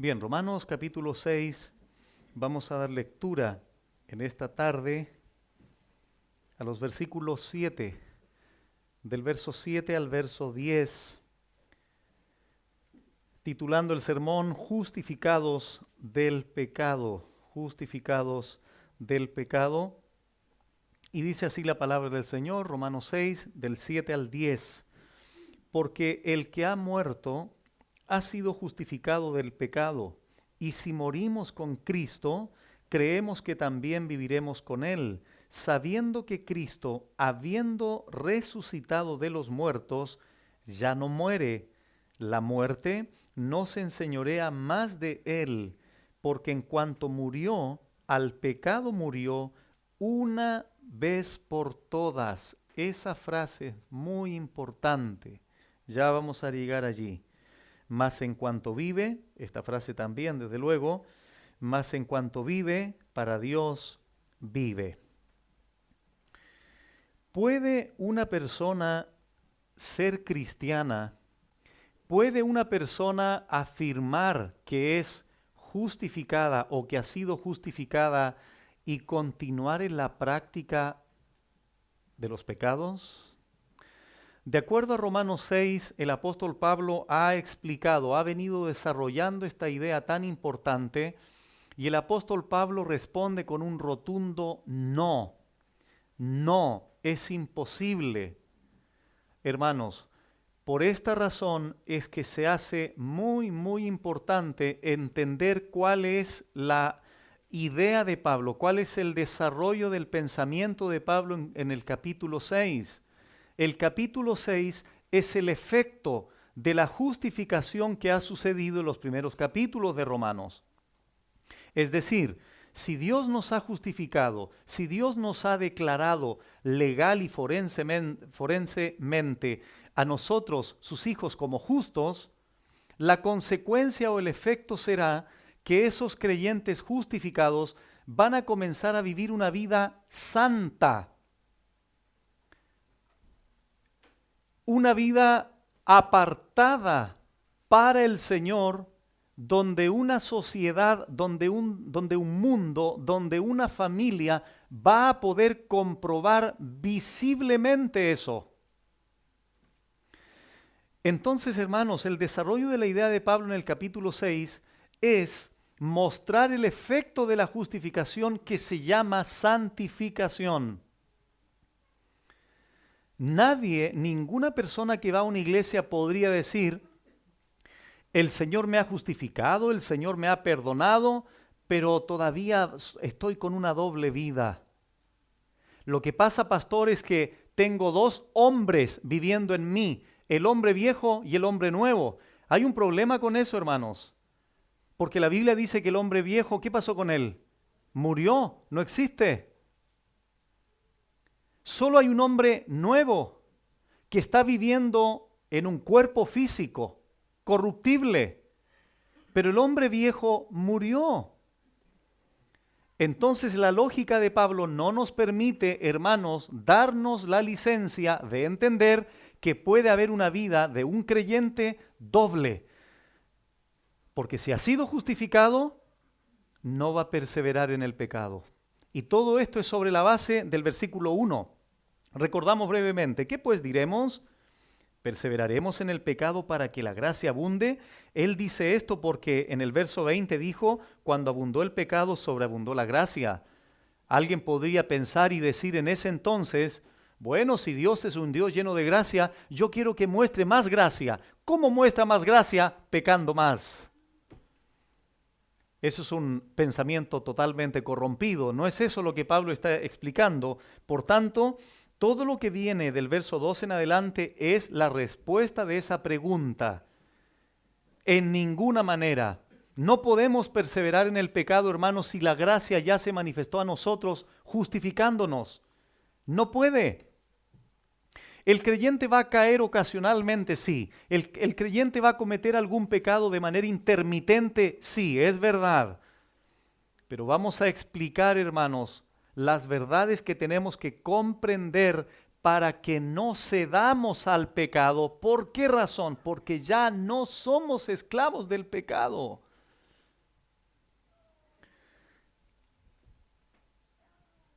Bien, Romanos capítulo 6, vamos a dar lectura en esta tarde a los versículos 7, del verso 7 al verso 10, titulando el sermón Justificados del pecado, justificados del pecado. Y dice así la palabra del Señor, Romanos 6, del 7 al 10. Porque el que ha muerto ha sido justificado del pecado, y si morimos con Cristo, creemos que también viviremos con Él, sabiendo que Cristo, habiendo resucitado de los muertos, ya no muere. La muerte no se enseñorea más de Él, porque en cuanto murió, al pecado murió una vez por todas. Esa frase es muy importante. Ya vamos a llegar allí. Mas en cuanto vive, esta frase también, desde luego, mas en cuanto vive, para Dios vive. ¿Puede una persona ser cristiana? ¿Puede una persona afirmar que es justificada o que ha sido justificada y continuar en la práctica de los pecados? De acuerdo a Romanos 6, el apóstol Pablo ha explicado, ha venido desarrollando esta idea tan importante, y el apóstol Pablo responde con un rotundo no. No, es imposible. Hermanos, por esta razón es que se hace muy importante entender cuál es la idea de Pablo, cuál es el desarrollo del pensamiento de Pablo en el capítulo 6. El capítulo 6 es el efecto de la justificación que ha sucedido en los primeros capítulos de Romanos. Es decir, si Dios nos ha justificado, si Dios nos ha declarado legal y forensemente a nosotros, sus hijos, como justos, la consecuencia o el efecto será que esos creyentes justificados van a comenzar a vivir una vida santa. Una vida apartada para el Señor, donde una sociedad, donde un mundo, donde una familia va a poder comprobar visiblemente eso. Entonces, hermanos, el desarrollo de la idea de Pablo en el capítulo 6 es mostrar el efecto de la justificación que se llama santificación. Nadie, ninguna persona que va a una iglesia podría decir, el Señor me ha justificado, el Señor me ha perdonado, pero todavía estoy con una doble vida. Lo que pasa, pastor, es que tengo dos hombres viviendo en mí, el hombre viejo y el hombre nuevo. Hay un problema con eso, hermanos, porque la Biblia dice que el hombre viejo, ¿qué pasó con él? Murió, no existe. Solo hay un hombre nuevo que está viviendo en un cuerpo físico, corruptible, pero el hombre viejo murió. Entonces la lógica de Pablo no nos permite, hermanos, darnos la licencia de entender que puede haber una vida de un creyente doble. Porque si ha sido justificado, no va a perseverar en el pecado. Y todo esto es sobre la base del versículo 1. Recordamos brevemente, ¿qué pues diremos? ¿Perseveraremos en el pecado para que la gracia abunde? Él dice esto porque en el verso 20 dijo, cuando abundó el pecado, sobreabundó la gracia. Alguien podría pensar y decir en ese entonces, bueno, si Dios es un Dios lleno de gracia, yo quiero que muestre más gracia. ¿Cómo muestra más gracia? Pecando más. Eso es un pensamiento totalmente corrompido. No es eso lo que Pablo está explicando. Por tanto, todo lo que viene del verso 2 en adelante es la respuesta de esa pregunta. En ninguna manera. No podemos perseverar en el pecado, hermanos, si la gracia ya se manifestó a nosotros justificándonos. No puede. El creyente va a caer ocasionalmente, sí. El creyente va a cometer algún pecado de manera intermitente, sí, es verdad. Pero vamos a explicar, hermanos, las verdades que tenemos que comprender para que no cedamos al pecado. ¿Por qué razón? Porque ya no somos esclavos del pecado.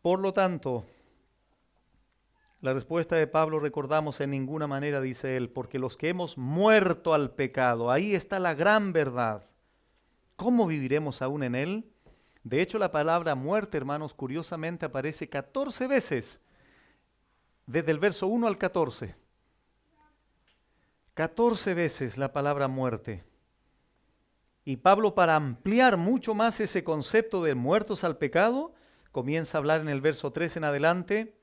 Por lo tanto, la respuesta de Pablo, recordamos, en ninguna manera, dice él, porque los que hemos muerto al pecado, ahí está la gran verdad. ¿Cómo viviremos aún en él? De hecho, la palabra muerte, hermanos, curiosamente aparece 14 veces, desde el verso 1 al 14. 14 veces la palabra muerte. Y Pablo, para ampliar mucho más ese concepto de muertos al pecado, comienza a hablar en el verso 3 en adelante.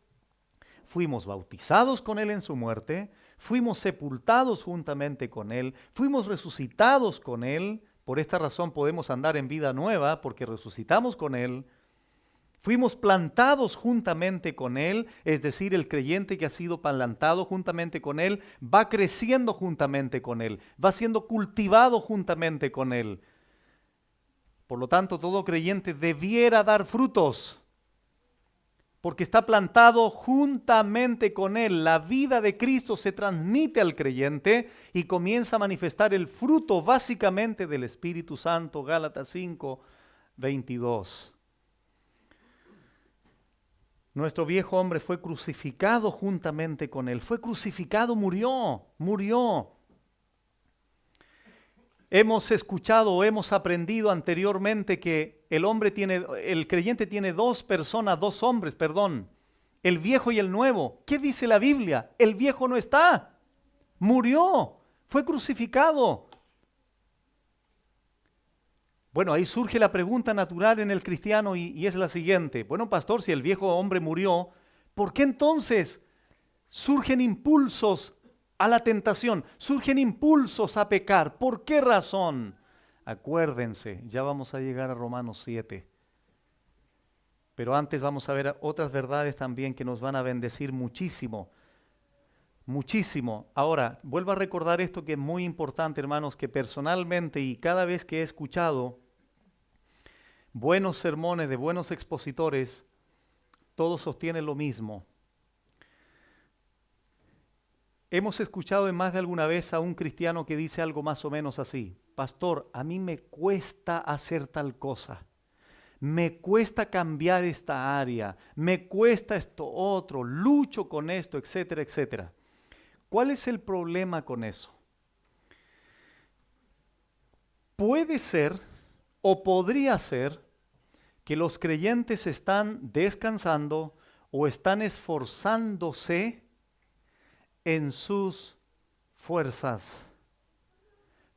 Fuimos bautizados con él en su muerte, fuimos sepultados juntamente con él, fuimos resucitados con él. Por esta razón podemos andar en vida nueva, porque resucitamos con él. Fuimos plantados juntamente con él, es decir, el creyente que ha sido plantado juntamente con él va creciendo juntamente con él, va siendo cultivado juntamente con él. Por lo tanto, todo creyente debiera dar frutos, porque está plantado juntamente con él. La vida de Cristo se transmite al creyente y comienza a manifestar el fruto básicamente del Espíritu Santo. Gálatas 5, 22. Nuestro viejo hombre fue crucificado juntamente con él. Fue crucificado, murió. Hemos escuchado o hemos aprendido anteriormente que el creyente tiene dos hombres, el viejo y el nuevo. ¿Qué dice la Biblia? El viejo no está, murió, fue crucificado. Bueno, ahí surge la pregunta natural en el cristiano y es la siguiente. Bueno, pastor, si el viejo hombre murió, ¿por qué entonces surgen impulsos a la tentación? Surgen impulsos a pecar. ¿Por qué razón? Acuérdense, ya vamos a llegar a Romanos 7. Pero antes vamos a ver otras verdades también que nos van a bendecir muchísimo. Muchísimo. Ahora, vuelvo a recordar esto que es muy importante, hermanos, que personalmente y cada vez que he escuchado buenos sermones de buenos expositores, todos sostienen lo mismo. Hemos escuchado en más de alguna vez a un cristiano que dice algo más o menos así: pastor, a mí me cuesta hacer tal cosa, me cuesta cambiar esta área, me cuesta esto otro, lucho con esto, etcétera, etcétera. ¿Cuál es el problema con eso? Puede ser o podría ser que los creyentes están descansando o están esforzándose en sus fuerzas.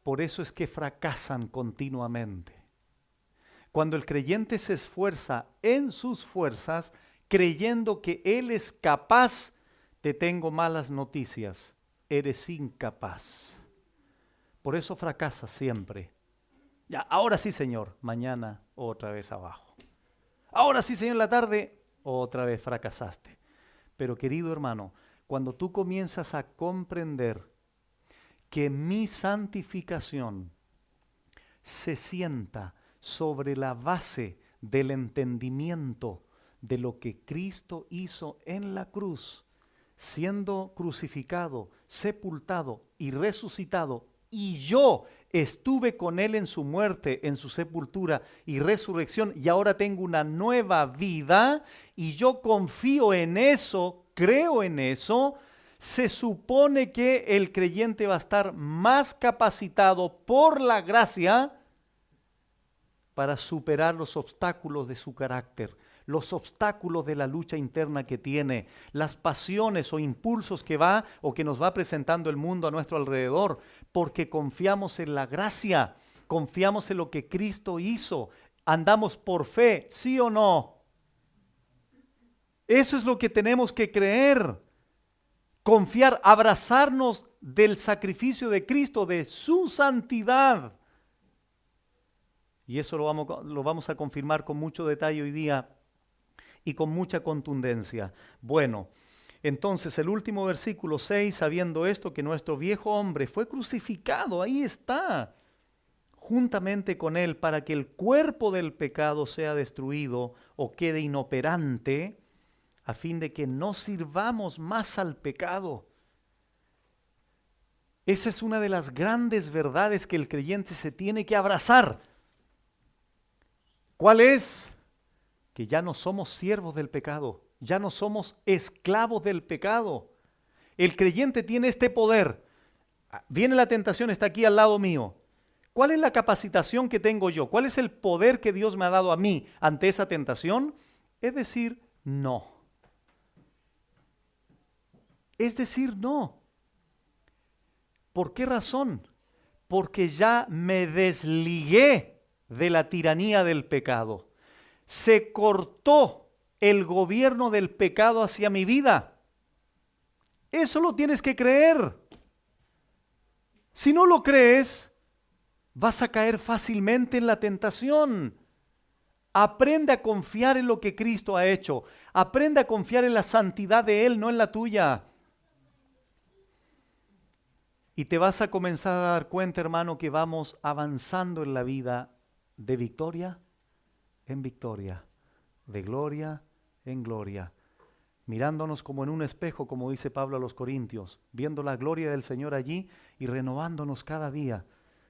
Por eso es que fracasan continuamente. Cuando el creyente se esfuerza en sus fuerzas, creyendo que él es capaz, te tengo malas noticias, eres incapaz. Por eso fracasa siempre. Ya, ahora sí, Señor, mañana otra vez abajo. Ahora sí, Señor, en la tarde otra vez fracasaste. Pero querido hermano, cuando tú comienzas a comprender que mi santificación se sienta sobre la base del entendimiento de lo que Cristo hizo en la cruz, siendo crucificado, sepultado y resucitado, y yo estuve con Él en su muerte, en su sepultura y resurrección, y ahora tengo una nueva vida, y yo confío en eso, creo en eso, se supone que el creyente va a estar más capacitado por la gracia para superar los obstáculos de su carácter, los obstáculos de la lucha interna que tiene, las pasiones o impulsos que va o que nos va presentando el mundo a nuestro alrededor, porque confiamos en la gracia, confiamos en lo que Cristo hizo, andamos por fe, ¿sí o no? Eso es lo que tenemos que creer, confiar, abrazarnos del sacrificio de Cristo, de su santidad. Y eso lo vamos a confirmar con mucho detalle hoy día y con mucha contundencia. Bueno, entonces el último versículo 6, sabiendo esto, que nuestro viejo hombre fue crucificado, ahí está, juntamente con él, para que el cuerpo del pecado sea destruido o quede inoperante, a fin de que no sirvamos más al pecado. Esa es una de las grandes verdades que el creyente se tiene que abrazar. ¿Cuál es? Que que ya no somos siervos del pecado, ya no somos esclavos del pecado. El creyente tiene este poder. Viene la tentación, está aquí al lado mío. ¿Cuál es la capacitación que tengo yo? ¿Cuál es el poder que Dios me ha dado a mí ante esa tentación? Es decir, no. Es decir, no. ¿Por qué razón? Porque ya me desligué de la tiranía del pecado. Se cortó el gobierno del pecado hacia mi vida. Eso lo tienes que creer. Si no lo crees, vas a caer fácilmente en la tentación. Aprende a confiar en lo que Cristo ha hecho. Aprende a confiar en la santidad de Él, no en la tuya. Y te vas a comenzar a dar cuenta, hermano, que vamos avanzando en la vida de victoria en victoria, de gloria en gloria, mirándonos como en un espejo, como dice Pablo a los Corintios, viendo la gloria del Señor allí y renovándonos cada día,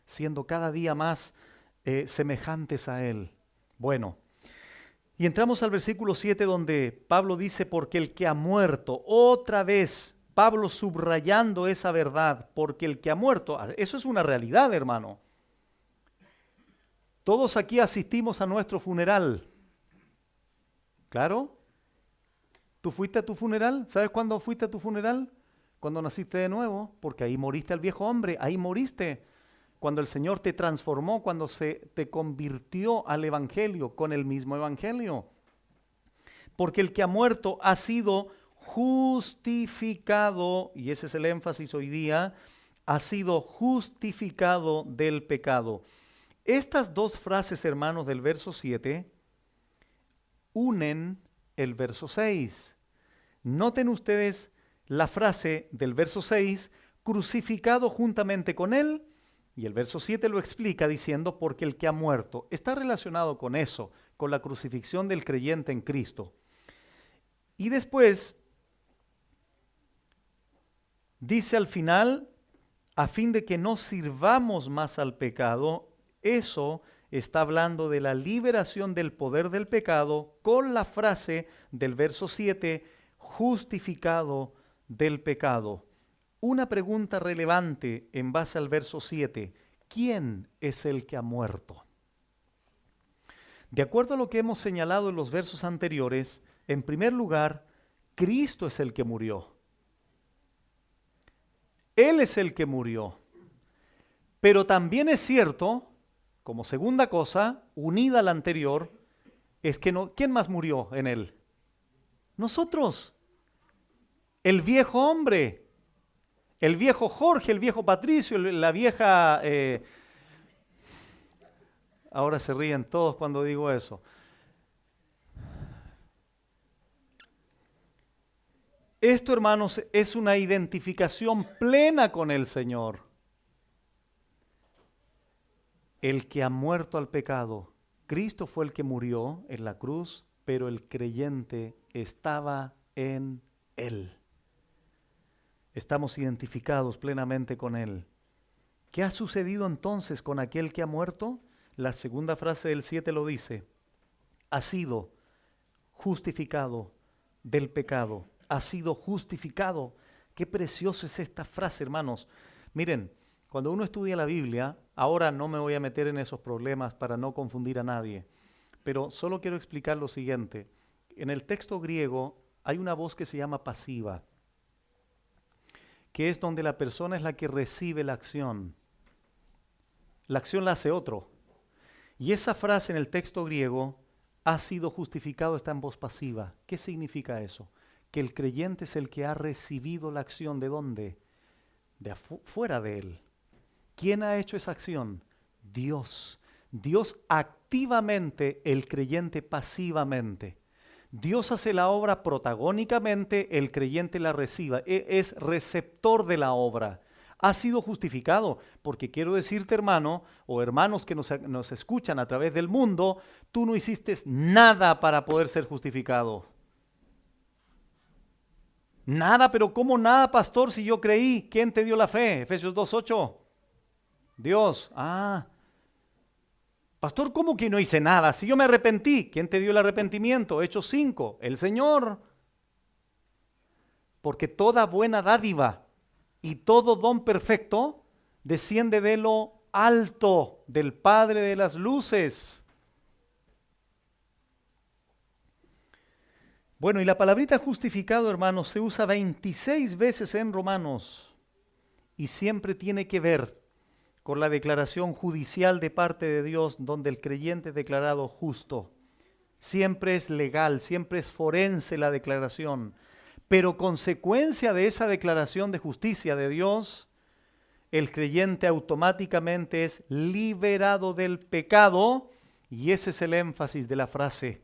siendo cada día más semejantes a Él. Bueno, y entramos al versículo 7 donde Pablo dice, porque el que ha muerto, otra vez Pablo subrayando esa verdad, porque el que ha muerto, eso es una realidad, hermano. Todos aquí asistimos a nuestro funeral. ¿Claro? ¿Tú fuiste a tu funeral? ¿Sabes cuándo fuiste a tu funeral? Cuando naciste de nuevo, porque ahí moriste al viejo hombre, ahí moriste. Cuando el Señor te transformó, cuando se te convirtió al Evangelio, con el mismo Evangelio. Porque el que ha muerto ha sido justificado, y ese es el énfasis hoy día, ha sido justificado del pecado. Estas dos frases, hermanos, del verso 7, unen el verso 6. Noten ustedes la frase del verso 6, crucificado juntamente con él, y el verso 7 lo explica diciendo, porque el que ha muerto está relacionado con eso, con la crucifixión del creyente en Cristo. Y después dice al final, a fin de que no sirvamos más al pecado. Eso está hablando de la liberación del poder del pecado con la frase del verso 7, justificado del pecado. Una pregunta relevante en base al verso 7, ¿quién es el que ha muerto? De acuerdo a lo que hemos señalado en los versos anteriores, en primer lugar, Cristo es el que murió. Él es el que murió. Pero también es cierto, como segunda cosa, unida a la anterior, es que no, ¿quién más murió en él? Nosotros. El viejo hombre, el viejo Jorge, el viejo Patricio, la vieja... ahora se ríen todos cuando digo eso. Esto, hermanos, es una identificación plena con el Señor. El que ha muerto al pecado. Cristo fue el que murió en la cruz, pero el creyente estaba en Él. Estamos identificados plenamente con Él. ¿Qué ha sucedido entonces con aquel que ha muerto? La segunda frase del 7 lo dice. Ha sido justificado del pecado. Ha sido justificado. Qué precioso es esta frase, hermanos. Miren, cuando uno estudia la Biblia, ahora no me voy a meter en esos problemas para no confundir a nadie, pero solo quiero explicar lo siguiente. En el texto griego hay una voz que se llama pasiva, que es donde la persona es la que recibe la acción. La acción la hace otro. Y esa frase en el texto griego, ha sido justificado, está en voz pasiva. ¿Qué significa eso? Que el creyente es el que ha recibido la acción. ¿De dónde? De afuera de él. ¿Quién ha hecho esa acción? Dios. Dios activamente, el creyente pasivamente. Dios hace la obra protagónicamente, el creyente la reciba. Es receptor de la obra. Ha sido justificado, porque quiero decirte, hermano, o hermanos que nos escuchan a través del mundo, tú no hiciste nada para poder ser justificado. Nada, pero ¿cómo nada, pastor? Si yo creí, ¿quién te dio la fe? Efesios 2:8. Dios. Pastor, ¿cómo que no hice nada? Si yo me arrepentí, ¿quién te dio el arrepentimiento? Hechos 5, el Señor. Porque toda buena dádiva y todo don perfecto desciende de lo alto, del Padre de las luces. Bueno, y la palabrita justificado, hermanos, se usa 26 veces en Romanos y siempre tiene que ver con la declaración judicial de parte de Dios, donde el creyente es declarado justo. Siempre es legal, siempre es forense la declaración. Pero consecuencia de esa declaración de justicia de Dios, el creyente automáticamente es liberado del pecado, y ese es el énfasis de la frase.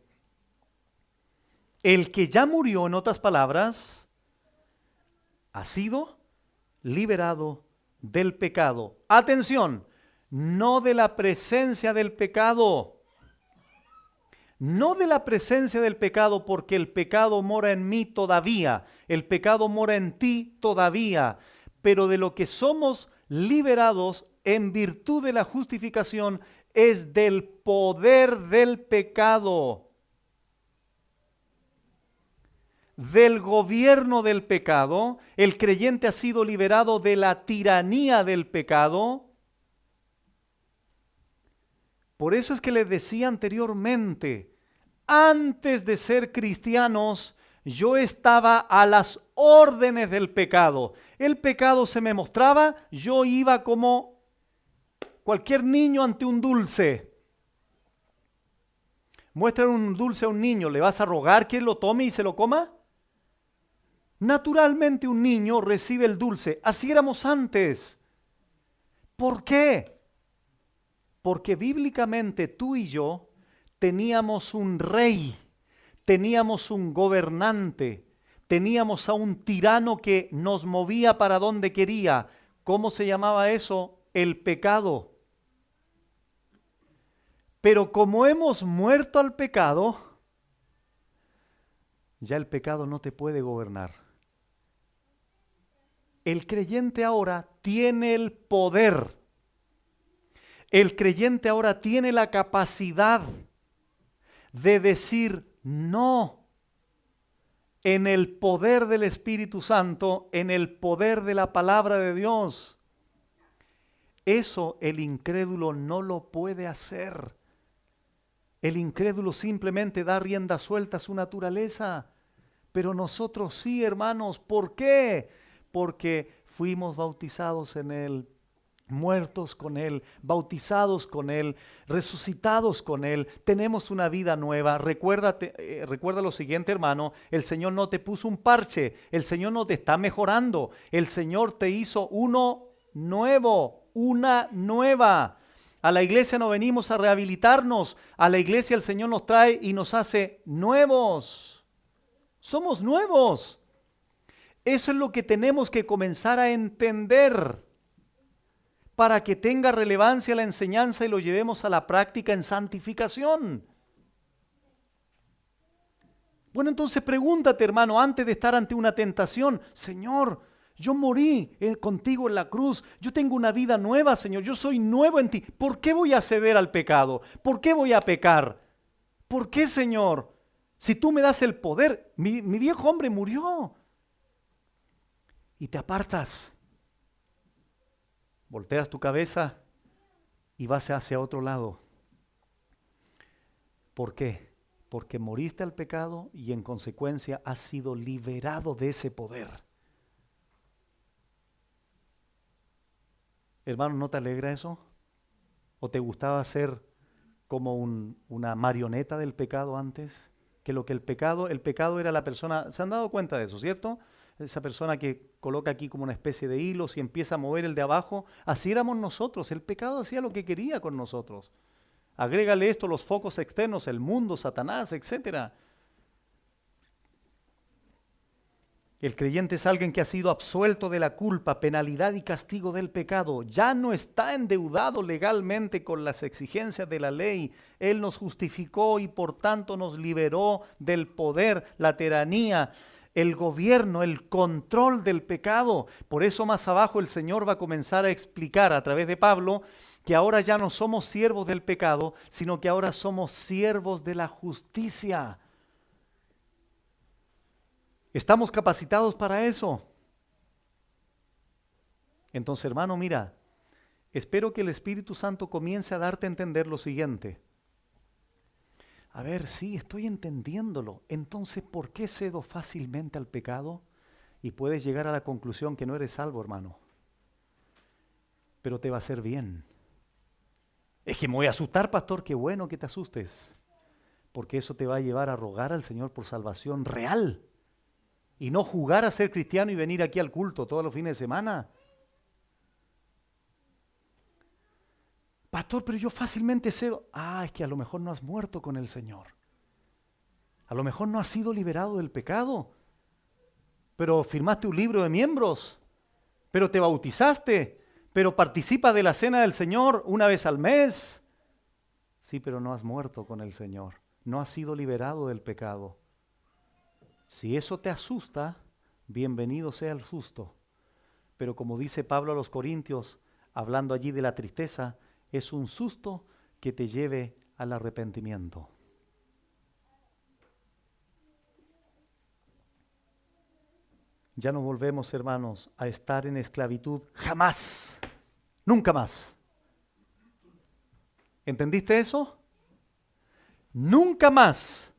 El que ya murió, en otras palabras, ha sido liberado del pecado. Atención, no de la presencia del pecado. No de la presencia del pecado, porque el pecado mora en mí todavía. El pecado mora en ti todavía. Pero de lo que somos liberados en virtud de la justificación es del poder del pecado. Del gobierno del pecado. El creyente ha sido liberado de la tiranía del pecado. Por eso es que les decía anteriormente, antes de ser cristianos, yo estaba a las órdenes del pecado. El pecado se me mostraba, yo iba como cualquier niño ante un dulce. Muestran un dulce a un niño, ¿le vas a rogar que él lo tome y se lo coma? Naturalmente un niño recibe el dulce. Así éramos antes. ¿Por qué? Porque bíblicamente tú y yo teníamos un rey, teníamos un gobernante, teníamos a un tirano que nos movía para donde quería. ¿Cómo se llamaba eso? El pecado. Pero como hemos muerto al pecado, ya el pecado no te puede gobernar. El creyente ahora tiene el poder. El creyente ahora tiene la capacidad de decir no en el poder del Espíritu Santo, en el poder de la palabra de Dios. Eso el incrédulo no lo puede hacer. El incrédulo simplemente da rienda suelta a su naturaleza. Pero nosotros sí, hermanos. ¿Por qué? Porque fuimos bautizados en Él, muertos con Él, bautizados con Él, resucitados con Él, tenemos una vida nueva. Recuerda lo siguiente, hermano, el Señor no te puso un parche, el Señor no te está mejorando, el Señor te hizo uno nuevo, una nueva. A la iglesia no venimos a rehabilitarnos, a la iglesia el Señor nos trae y nos hace nuevos. Somos nuevos. Eso es lo que tenemos que comenzar a entender para que tenga relevancia la enseñanza y lo llevemos a la práctica en santificación. Bueno, entonces pregúntate, hermano, antes de estar ante una tentación, Señor, yo morí contigo en la cruz, yo tengo una vida nueva, Señor, yo soy nuevo en ti. ¿Por qué voy a ceder al pecado? ¿Por qué voy a pecar? ¿Por qué, Señor? Si tú me das el poder, mi viejo hombre murió. Y te apartas, volteas tu cabeza y vas hacia otro lado. ¿Por qué? Porque moriste al pecado y en consecuencia has sido liberado de ese poder. Hermano, ¿no te alegra eso? ¿O te gustaba ser como una marioneta del pecado antes? Que el pecado era la persona, ¿se han dado cuenta de eso, cierto? Esa persona que coloca aquí como una especie de hilos y empieza a mover el de abajo. Así éramos nosotros. El pecado hacía lo que quería con nosotros. Agrégale esto, los focos externos, el mundo, Satanás, etc. El creyente es alguien que ha sido absuelto de la culpa, penalidad y castigo del pecado. Ya no está endeudado legalmente con las exigencias de la ley. Él nos justificó y por tanto nos liberó del poder, la tiranía. el gobierno, el control del pecado. Por eso más abajo el Señor va a comenzar a explicar a través de Pablo que ahora ya no somos siervos del pecado, sino que ahora somos siervos de la justicia. ¿Estamos capacitados para eso? Entonces, hermano, mira, espero que el Espíritu Santo comience a darte a entender lo siguiente. A ver, sí, estoy entendiéndolo. Entonces, ¿por qué cedo fácilmente al pecado? Y puedes llegar a la conclusión que no eres salvo, hermano. Pero te va a hacer bien. Es que me voy a asustar, pastor. Qué bueno que te asustes. Porque eso te va a llevar a rogar al Señor por salvación real. Y no jugar a ser cristiano y venir aquí al culto todos los fines de semana. Pastor, pero yo fácilmente cedo. Es que a lo mejor no has muerto con el Señor. A lo mejor no has sido liberado del pecado. Pero firmaste un libro de miembros. Pero te bautizaste. Pero participas de la cena del Señor una vez al mes. Sí, pero no has muerto con el Señor. No has sido liberado del pecado. Si eso te asusta, bienvenido sea el susto. Pero como dice Pablo a los Corintios, hablando allí de la tristeza, es un susto que te lleve al arrepentimiento. Ya no volvemos, hermanos, a estar en esclavitud jamás, nunca más. ¿Entendiste eso? Nunca más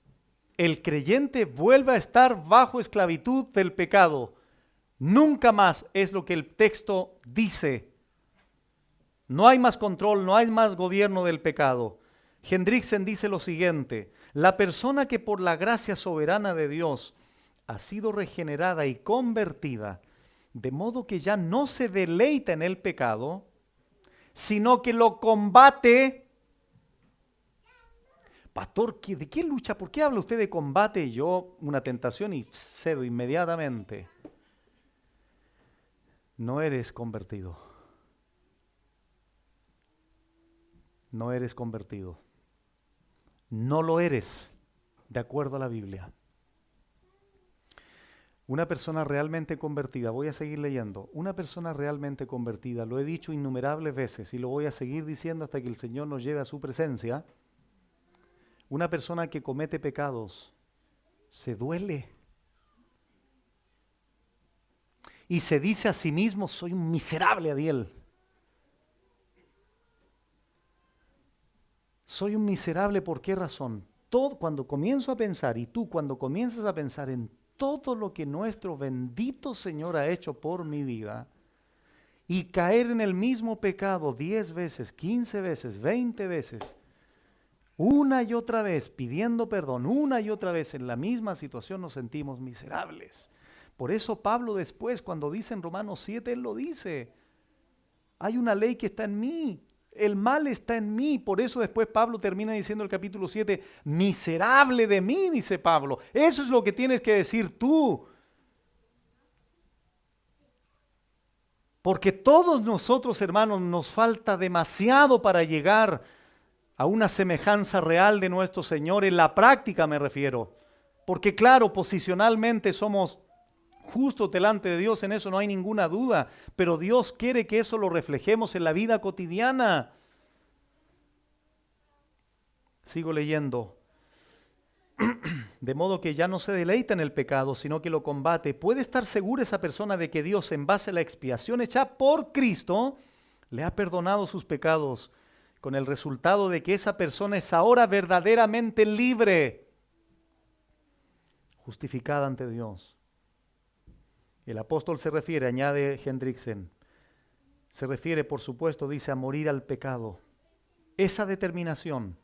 el creyente vuelve a estar bajo esclavitud del pecado. Nunca más es lo que el texto dice. No hay más control, no hay más gobierno del pecado. Hendriksen dice lo siguiente: la persona que por la gracia soberana de Dios ha sido regenerada y convertida, de modo que ya no se deleita en el pecado, sino que lo combate. Pastor, ¿de qué lucha? ¿Por qué habla usted de combate? Y yo, una tentación y cedo inmediatamente. No eres convertido. No eres convertido. No lo eres, de acuerdo a la Biblia. Una persona realmente convertida, voy a seguir leyendo, una persona realmente convertida, lo he dicho innumerables veces y lo voy a seguir diciendo hasta que el Señor nos lleve a su presencia. Una persona que comete pecados se duele y se dice a sí mismo: soy un miserable, Adiel. Soy un miserable, ¿por qué razón? Cuando comienzo a pensar, y tú cuando comienzas a pensar en todo lo que nuestro bendito Señor ha hecho por mi vida, y caer en el mismo pecado 10 veces, 15 veces, 20 veces, una y otra vez pidiendo perdón, una y otra vez en la misma situación, nos sentimos miserables. Por eso Pablo después, cuando dice en Romanos 7, él lo dice: hay una ley que está en mí, el mal está en mí. Por eso después Pablo termina diciendo en el capítulo 7, miserable de mí, dice Pablo. Eso es lo que tienes que decir tú. Porque todos nosotros, hermanos, nos falta demasiado para llegar a una semejanza real de nuestro Señor, en la práctica me refiero. Porque claro, posicionalmente somos justos delante de Dios, en eso no hay ninguna duda, pero Dios quiere que eso lo reflejemos en la vida cotidiana. Sigo leyendo. De modo que ya no se deleita en el pecado, sino que lo combate. ¿Puede estar segura esa persona de que Dios, en base a la expiación hecha por Cristo, le ha perdonado sus pecados, con el resultado de que esa persona es ahora verdaderamente libre, justificada ante Dios? El apóstol se refiere, añade Hendriksen, se refiere, por supuesto, dice, a morir al pecado. Esa determinación,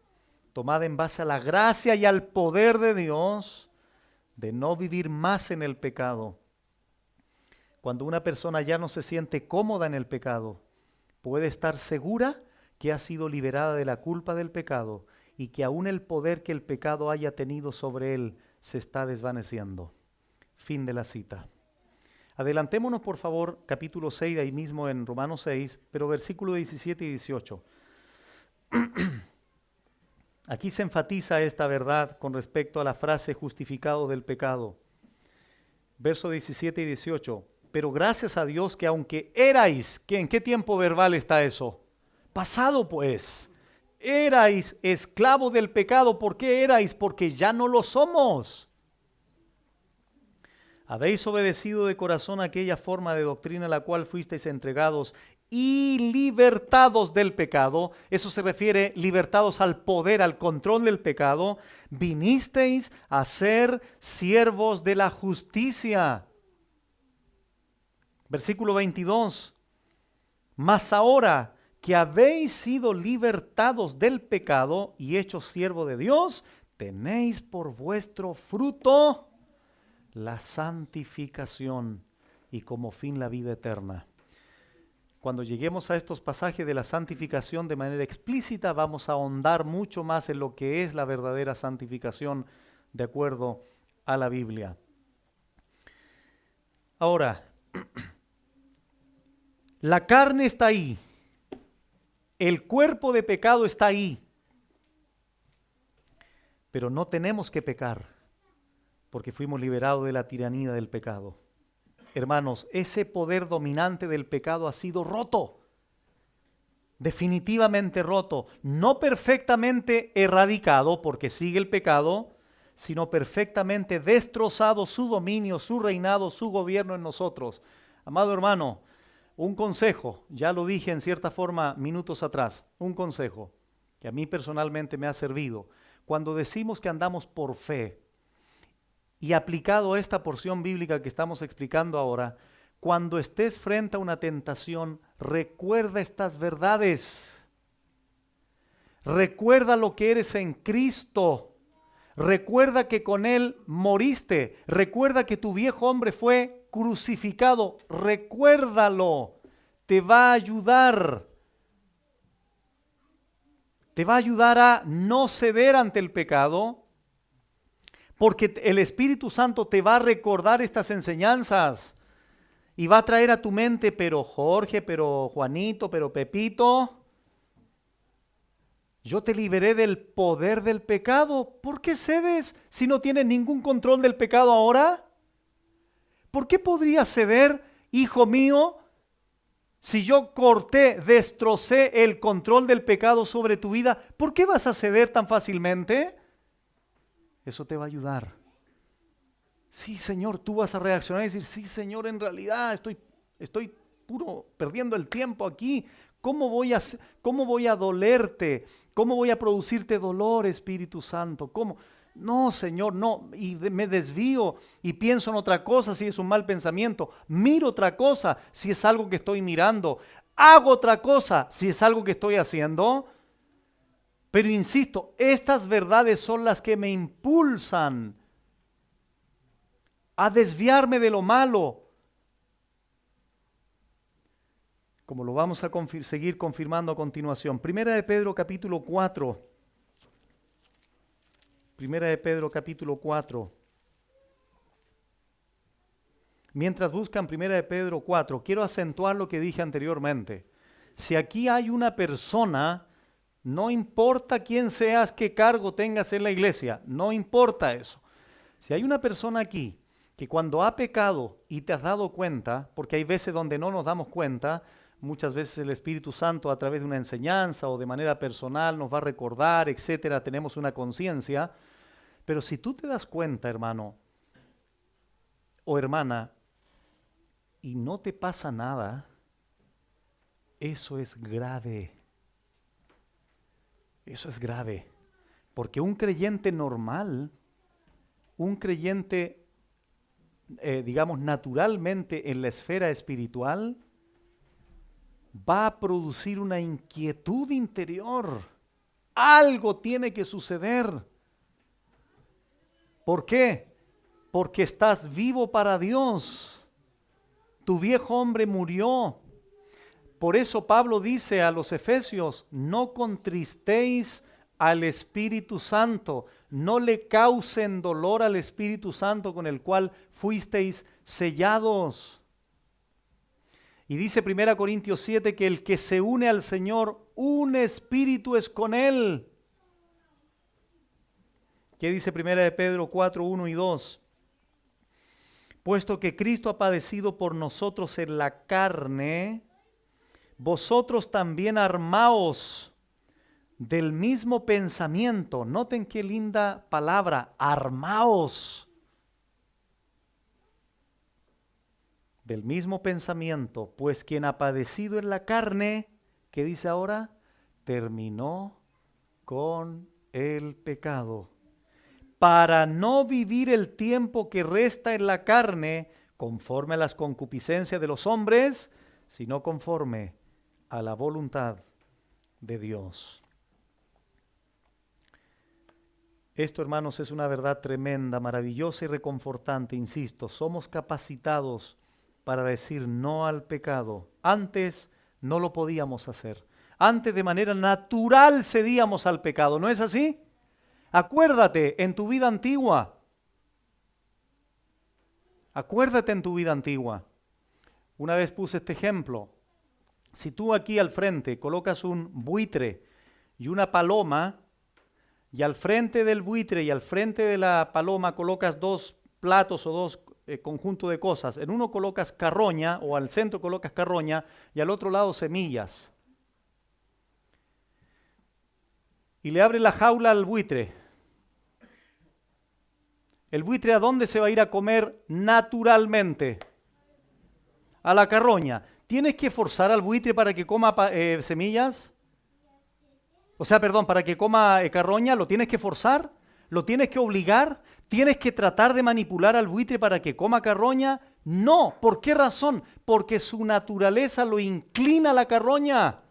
tomada en base a la gracia y al poder de Dios, de no vivir más en el pecado. Cuando una persona ya no se siente cómoda en el pecado, puede estar segura que ha sido liberada de la culpa del pecado y que aún el poder que el pecado haya tenido sobre él se está desvaneciendo. Fin de la cita. Adelantémonos, por favor, capítulo 6, ahí mismo en Romanos 6, pero versículo 17 y 18. Aquí se enfatiza esta verdad con respecto a la frase justificado del pecado. Verso 17 y 18. Pero gracias a Dios que aunque erais, ¿en qué tiempo verbal está eso? Pasado pues. Erais esclavo del pecado. ¿Por qué erais? Porque ya no lo somos. Habéis obedecido de corazón aquella forma de doctrina a la cual fuisteis entregados y libertados del pecado. Eso se refiere libertados al poder, al control del pecado. Vinisteis a ser siervos de la justicia. Versículo 22. Mas ahora que habéis sido libertados del pecado y hechos siervos de Dios, tenéis por vuestro fruto la santificación y como fin la vida eterna. Cuando lleguemos a estos pasajes de la santificación de manera explícita, vamos a ahondar mucho más en lo que es la verdadera santificación de acuerdo a la Biblia. Ahora, la carne está ahí, el cuerpo de pecado está ahí, pero no tenemos que pecar, porque fuimos liberados de la tiranía del pecado. Hermanos, ese poder dominante del pecado ha sido roto, definitivamente roto, no perfectamente erradicado, porque sigue el pecado, sino perfectamente destrozado su dominio, su reinado, su gobierno en nosotros. Amado hermano, un consejo, ya lo dije en cierta forma minutos atrás, un consejo que a mí personalmente me ha servido. Cuando decimos que andamos por fe, y aplicado a esta porción bíblica que estamos explicando ahora, cuando estés frente a una tentación, recuerda estas verdades. Recuerda lo que eres en Cristo. Recuerda que con Él moriste. Recuerda que tu viejo hombre fue crucificado. Recuérdalo. Te va a ayudar. Te va a ayudar a no ceder ante el pecado, porque el Espíritu Santo te va a recordar estas enseñanzas y va a traer a tu mente, pero Jorge, pero Juanito, pero Pepito, yo te liberé del poder del pecado. ¿Por qué cedes si no tienes ningún control del pecado ahora? ¿Por qué podrías ceder, hijo mío, si yo corté, destrocé el control del pecado sobre tu vida? ¿Por qué vas a ceder tan fácilmente? Eso te va a ayudar. Sí, Señor, tú vas a reaccionar y decir, sí, Señor, en realidad estoy puro perdiendo el tiempo aquí. ¿Cómo voy a dolerte? ¿Cómo voy a producirte dolor, Espíritu Santo? ¿Cómo? No, Señor, no. Y me desvío y pienso en otra cosa si es un mal pensamiento. Miro otra cosa si es algo que estoy mirando. Hago otra cosa si es algo que estoy haciendo. Pero insisto, estas verdades son las que me impulsan a desviarme de lo malo. Como lo vamos a seguir confirmando a continuación. Primera de Pedro capítulo 4. Primera de Pedro capítulo 4. Mientras buscan Primera de Pedro 4, quiero acentuar lo que dije anteriormente. Si aquí hay una persona, no importa quién seas, qué cargo tengas en la iglesia, no importa eso. Si hay una persona aquí que cuando ha pecado y te has dado cuenta, porque hay veces donde no nos damos cuenta, muchas veces el Espíritu Santo a través de una enseñanza o de manera personal nos va a recordar, etcétera, tenemos una conciencia. Pero si tú te das cuenta, hermano o hermana, y no te pasa nada, eso es grave. Eso es grave, porque un creyente normal, un creyente, digamos, naturalmente en la esfera espiritual, va a producir una inquietud interior. Algo tiene que suceder. ¿Por qué? Porque estás vivo para Dios. Tu viejo hombre murió. Por eso Pablo dice a los Efesios, no contristéis al Espíritu Santo, no le causen dolor al Espíritu Santo con el cual fuisteis sellados. Y dice 1 Corintios 7 que el que se une al Señor, un espíritu es con Él. ¿Qué dice 1 de Pedro 4, 1 y 2? puesto que Cristo ha padecido por nosotros en la carne, vosotros también armaos del mismo pensamiento. Noten qué linda palabra, armaos. Del mismo pensamiento, pues quien ha padecido en la carne, ¿qué dice ahora? Terminó con el pecado, para no vivir el tiempo que resta en la carne, conforme a las concupiscencias de los hombres, sino conforme a la voluntad de Dios. Esto, hermanos, es una verdad tremenda, maravillosa y reconfortante. Insisto, somos capacitados para decir no al pecado. Antes no lo podíamos hacer. Antes de manera natural cedíamos al pecado, ¿no es así? Acuérdate en tu vida antigua. Acuérdate en tu vida antigua. Una vez puse este ejemplo. Si tú aquí al frente colocas un buitre y una paloma, y al frente del buitre y al frente de la paloma colocas dos platos o dos conjuntos de cosas. En uno colocas carroña, o al centro colocas carroña, y al otro lado semillas. Y le abre la jaula al buitre. ¿El buitre a dónde se va a ir a comer naturalmente? A la carroña. ¿Tienes que forzar al buitre para que coma semillas? O sea, perdón, para que coma carroña, ¿lo tienes que forzar? ¿Lo tienes que obligar? ¿Tienes que tratar de manipular al buitre para que coma carroña? No. ¿Por qué razón? Porque su naturaleza lo inclina a la carroña.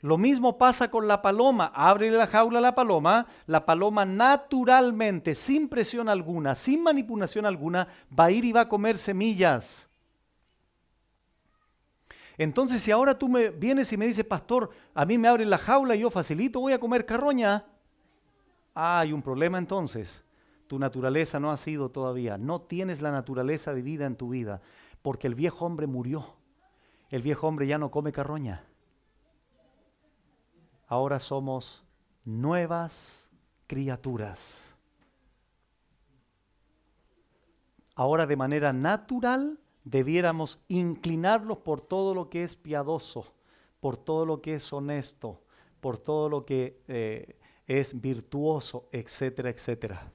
Lo mismo pasa con la paloma. Abre la jaula a la paloma naturalmente, sin presión alguna, sin manipulación alguna, va a ir y va a comer semillas. Entonces, si ahora tú me vienes y me dices, pastor, a mí me abren la jaula y yo facilito, voy a comer carroña. Hay un problema entonces. Tu naturaleza no ha sido todavía. No tienes la naturaleza de vida en tu vida, porque el viejo hombre murió. El viejo hombre ya no come carroña. Ahora somos nuevas criaturas. Ahora de manera natural debiéramos inclinarnos por todo lo que es piadoso, por todo lo que es honesto, por todo lo que es virtuoso, etcétera, etcétera.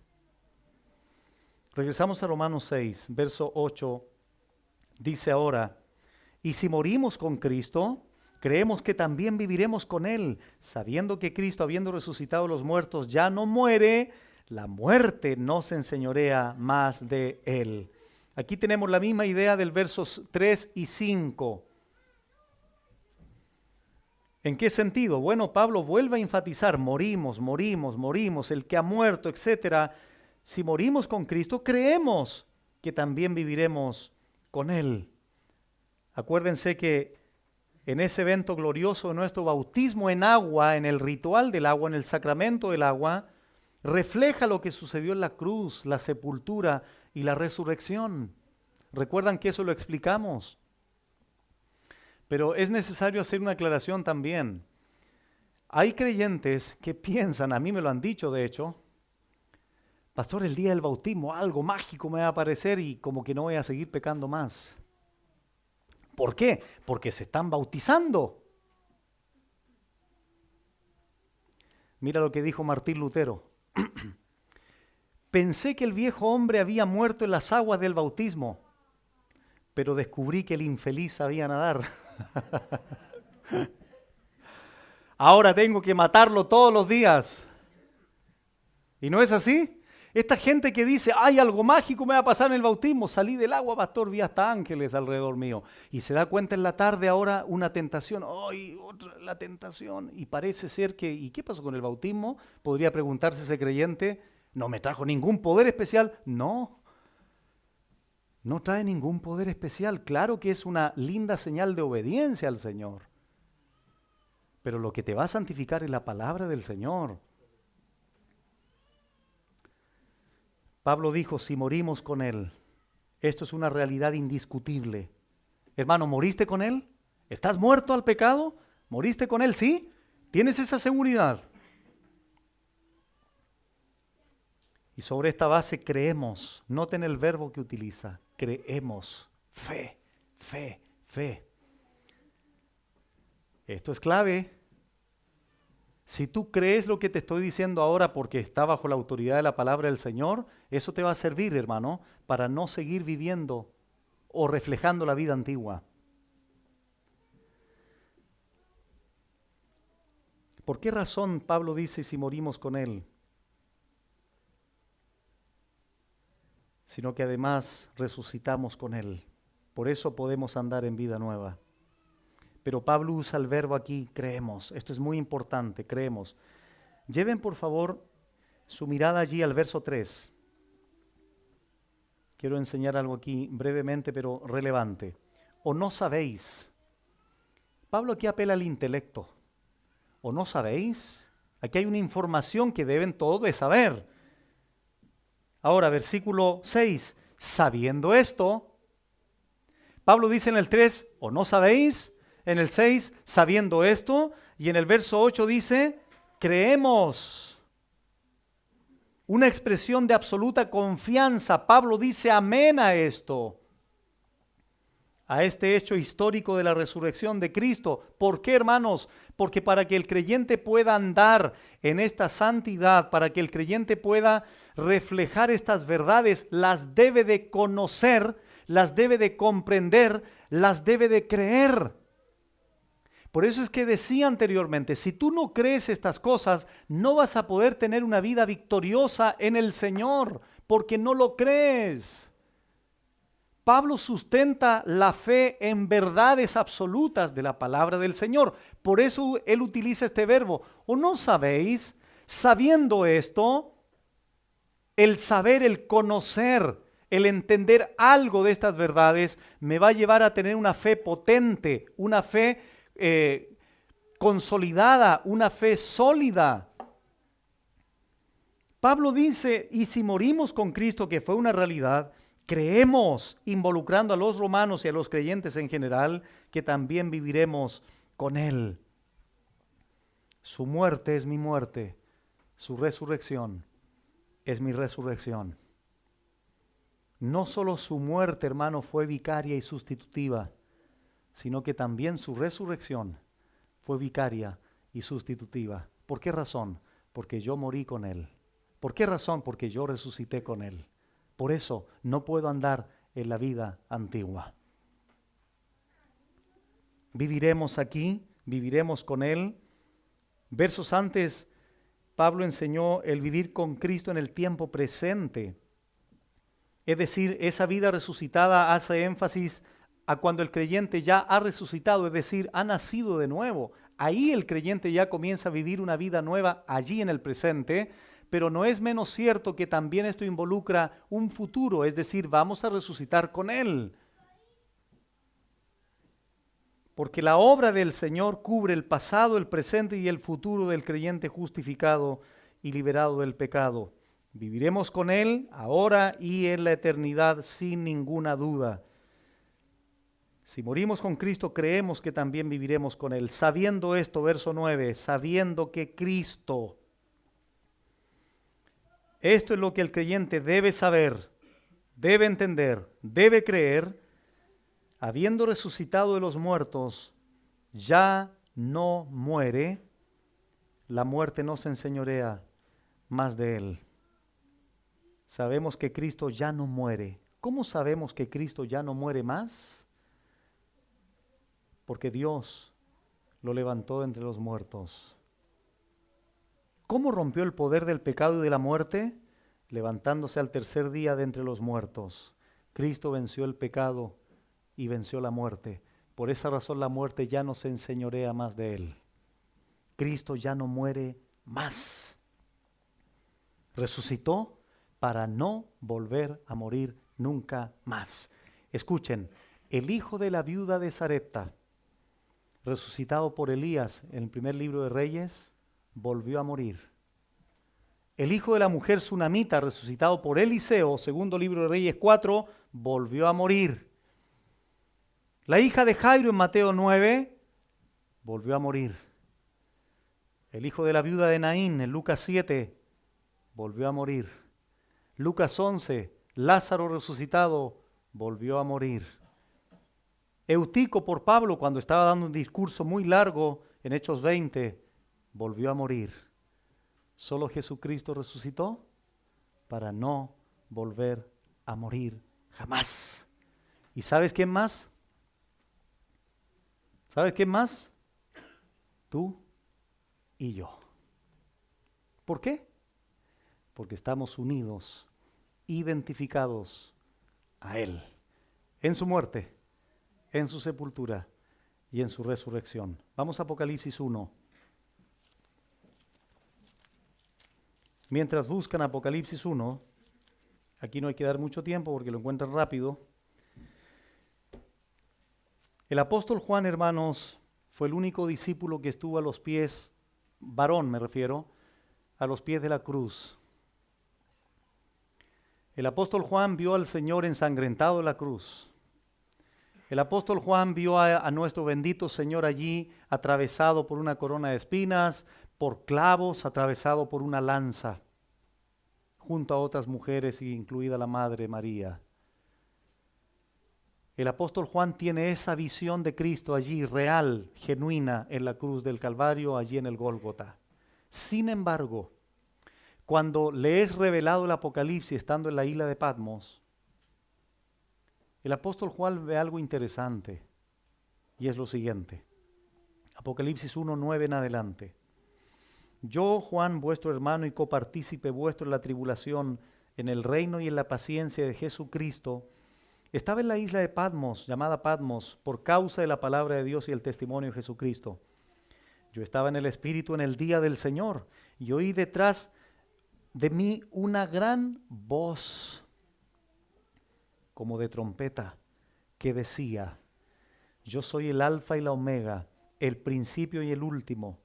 Regresamos a Romanos 6, verso 8. Dice ahora, y si morimos con Cristo, creemos que también viviremos con Él, sabiendo que Cristo, habiendo resucitado a los muertos, ya no muere, la muerte no se enseñorea más de Él. Aquí tenemos la misma idea del versos 3 y 5. ¿En qué sentido? Bueno, Pablo vuelve a enfatizar, morimos, el que ha muerto, etcétera. Si morimos con Cristo, creemos que también viviremos con Él. Acuérdense que en ese evento glorioso de nuestro bautismo en agua, en el ritual del agua, en el sacramento del agua, refleja lo que sucedió en la cruz, la sepultura y la resurrección. ¿Recuerdan que eso lo explicamos? Pero es necesario hacer una aclaración también. Hay creyentes que piensan, a mí me lo han dicho de hecho, pastor, el día del bautismo algo mágico me va a aparecer y como que no voy a seguir pecando más. ¿Por qué? Porque se están bautizando. Mira lo que dijo Martín Lutero. Pensé que el viejo hombre había muerto en las aguas del bautismo, pero descubrí que el infeliz sabía nadar. Ahora tengo que matarlo todos los días. ¿Y no es así? Esta gente que dice, hay algo mágico me va a pasar en el bautismo, salí del agua, pastor, vi hasta ángeles alrededor mío. Y se da cuenta en la tarde ahora una tentación, ¡ay, otra, la tentación! Y parece ser que, ¿y qué pasó con el bautismo? Podría preguntarse ese creyente, ¿no me trajo ningún poder especial? No, no trae ningún poder especial. Claro que es una linda señal de obediencia al Señor. Pero lo que te va a santificar es la palabra del Señor. Pablo dijo, si morimos con Él, esto es una realidad indiscutible. Hermano, ¿moriste con Él? ¿Estás muerto al pecado? ¿Moriste con Él? ¿Sí? ¿Tienes esa seguridad? Y sobre esta base creemos. Noten el verbo que utiliza. Creemos. Fe, fe, fe. Esto es clave. Si tú crees lo que te estoy diciendo ahora porque está bajo la autoridad de la palabra del Señor, eso te va a servir, hermano, para no seguir viviendo o reflejando la vida antigua. ¿Por qué razón Pablo dice si morimos con Él? Sino que además resucitamos con Él. Por eso podemos andar en vida nueva. Pero Pablo usa el verbo aquí, creemos. Esto es muy importante, creemos. Lleven por favor su mirada allí al verso 3. Quiero enseñar algo aquí brevemente pero relevante. ¿O no sabéis? Pablo aquí apela al intelecto. ¿O no sabéis? Aquí hay una información que deben todos de saber. Ahora, versículo 6. Sabiendo esto, Pablo dice en el 3, ¿o no sabéis? En el 6, sabiendo esto. Y en el verso 8 dice, creemos. Una expresión de absoluta confianza. Pablo dice amén a esto. A este hecho histórico de la resurrección de Cristo. ¿Por qué, hermanos? Porque para que el creyente pueda andar en esta santidad, para que el creyente pueda reflejar estas verdades, las debe de conocer, las debe de comprender, las debe de creer. Por eso es que decía anteriormente, si tú no crees estas cosas, no vas a poder tener una vida victoriosa en el Señor, porque no lo crees. Pablo sustenta la fe en verdades absolutas de la palabra del Señor. Por eso él utiliza este verbo. ¿O no sabéis? Sabiendo esto, el saber, el conocer, el entender algo de estas verdades, me va a llevar a tener una fe potente, una fe consolidada, una fe sólida. Pablo dice, y si morimos con Cristo, que fue una realidad, creemos, involucrando a los romanos y a los creyentes en general, que también viviremos con Él. Su muerte es mi muerte, su resurrección es mi resurrección. No solo su muerte, hermano, fue vicaria y sustitutiva, sino que también su resurrección fue vicaria y sustitutiva. ¿Por qué razón? Porque yo morí con Él. ¿Por qué razón? Porque yo resucité con Él. Por eso no puedo andar en la vida antigua. Viviremos aquí, viviremos con Él. Versos antes, Pablo enseñó el vivir con Cristo en el tiempo presente. Es decir, esa vida resucitada hace énfasis a cuando el creyente ya ha resucitado, es decir, ha nacido de nuevo. Ahí el creyente ya comienza a vivir una vida nueva allí en el presente. Pero no es menos cierto que también esto involucra un futuro, es decir, vamos a resucitar con Él. Porque la obra del Señor cubre el pasado, el presente y el futuro del creyente justificado y liberado del pecado. Viviremos con Él ahora y en la eternidad sin ninguna duda. Si morimos con Cristo, creemos que también viviremos con Él. Sabiendo esto, verso 9, sabiendo que Cristo... Esto es lo que el creyente debe saber, debe entender, debe creer. Habiendo resucitado de los muertos, ya no muere, la muerte no se enseñorea más de él. Sabemos que Cristo ya no muere. ¿Cómo sabemos que Cristo ya no muere más? Porque Dios lo levantó de entre los muertos. ¿Cómo rompió el poder del pecado y de la muerte? Levantándose al tercer día de entre los muertos. Cristo venció el pecado y venció la muerte. Por esa razón la muerte ya no se enseñorea más de él. Cristo ya no muere más. Resucitó para no volver a morir nunca más. Escuchen, el hijo de la viuda de Sarepta, resucitado por Elías en el primer libro de Reyes, volvió a morir. El hijo de la mujer sunamita, resucitado por Eliseo, segundo libro de Reyes 4, volvió a morir. La hija de Jairo en Mateo 9, volvió a morir. El hijo de la viuda de Naín en Lucas 7, volvió a morir. Lucas 11, Lázaro resucitado volvió a morir. Eutico por Pablo cuando estaba dando un discurso muy largo en Hechos 20, volvió a morir. Solo Jesucristo resucitó para no volver a morir jamás. ¿Y sabes quién más? ¿Sabes quién más? Tú y yo. ¿Por qué? Porque estamos unidos, identificados a Él, en su muerte, en su sepultura y en su resurrección. Vamos a Apocalipsis 1. Mientras buscan Apocalipsis 1, aquí no hay que dar mucho tiempo porque lo encuentran rápido. El apóstol Juan, hermanos, fue el único discípulo que estuvo a los pies, varón me refiero, a los pies de la cruz. El apóstol Juan vio al Señor ensangrentado en la cruz. El apóstol Juan vio a nuestro bendito Señor allí atravesado por una corona de espinas, por clavos, atravesado por una lanza, junto a otras mujeres, incluida la Madre María. El apóstol Juan tiene esa visión de Cristo allí, real, genuina, en la cruz del Calvario, allí en el Gólgota. Sin embargo, cuando le es revelado el Apocalipsis estando en la isla de Patmos, el apóstol Juan ve algo interesante, y es lo siguiente. Apocalipsis 1:9 en adelante. Yo, Juan, vuestro hermano y copartícipe vuestro en la tribulación, en el reino y en la paciencia de Jesucristo, estaba en la isla de Patmos, llamada Patmos, por causa de la palabra de Dios y el testimonio de Jesucristo. Yo estaba en el Espíritu en el día del Señor, y oí detrás de mí una gran voz, como de trompeta, que decía: yo soy el Alfa y la Omega, el principio y el último.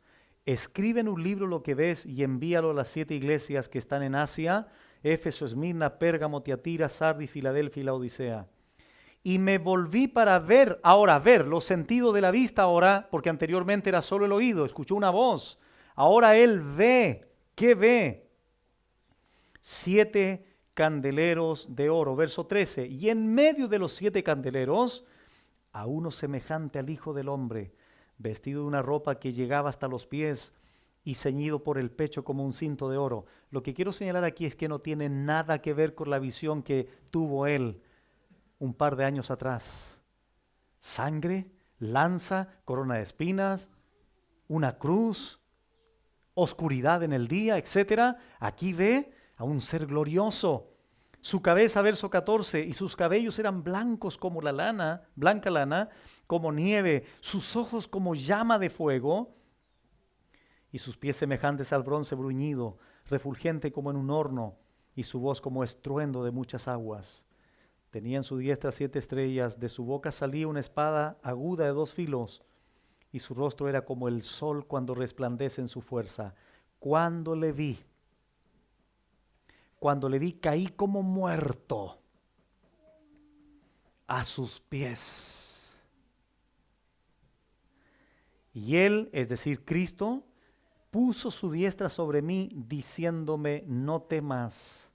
Escribe en un libro lo que ves y envíalo a las 7 iglesias que están en Asia: Éfeso, Esmirna, Pérgamo, Tiatira, Sardis, Filadelfia y la Odisea. Y me volví para ver, ahora ver, los sentidos de la vista ahora, porque anteriormente era solo el oído, escuchó una voz. Ahora él ve, ¿qué ve? 7 candeleros de oro, verso 13. Y en medio de los 7 candeleros, a uno semejante al Hijo del Hombre, vestido de una ropa que llegaba hasta los pies y ceñido por el pecho como un cinto de oro. Lo que quiero señalar aquí es que no tiene nada que ver con la visión que tuvo él un par de años atrás. Sangre, lanza, corona de espinas, una cruz, oscuridad en el día, etc. Aquí ve a un ser glorioso. Su cabeza, verso 14, y sus cabellos eran blancos como la lana, blanca lana, como nieve, sus ojos como llama de fuego, y sus pies semejantes al bronce bruñido, refulgente como en un horno, y su voz como estruendo de muchas aguas. Tenía en su diestra 7 estrellas, de su boca salía una espada aguda de 2 filos, y su rostro era como el sol cuando resplandece en su fuerza. Cuando le vi, caí como muerto a sus pies. Y él, es decir, Cristo, puso su diestra sobre mí, diciéndome: no temas,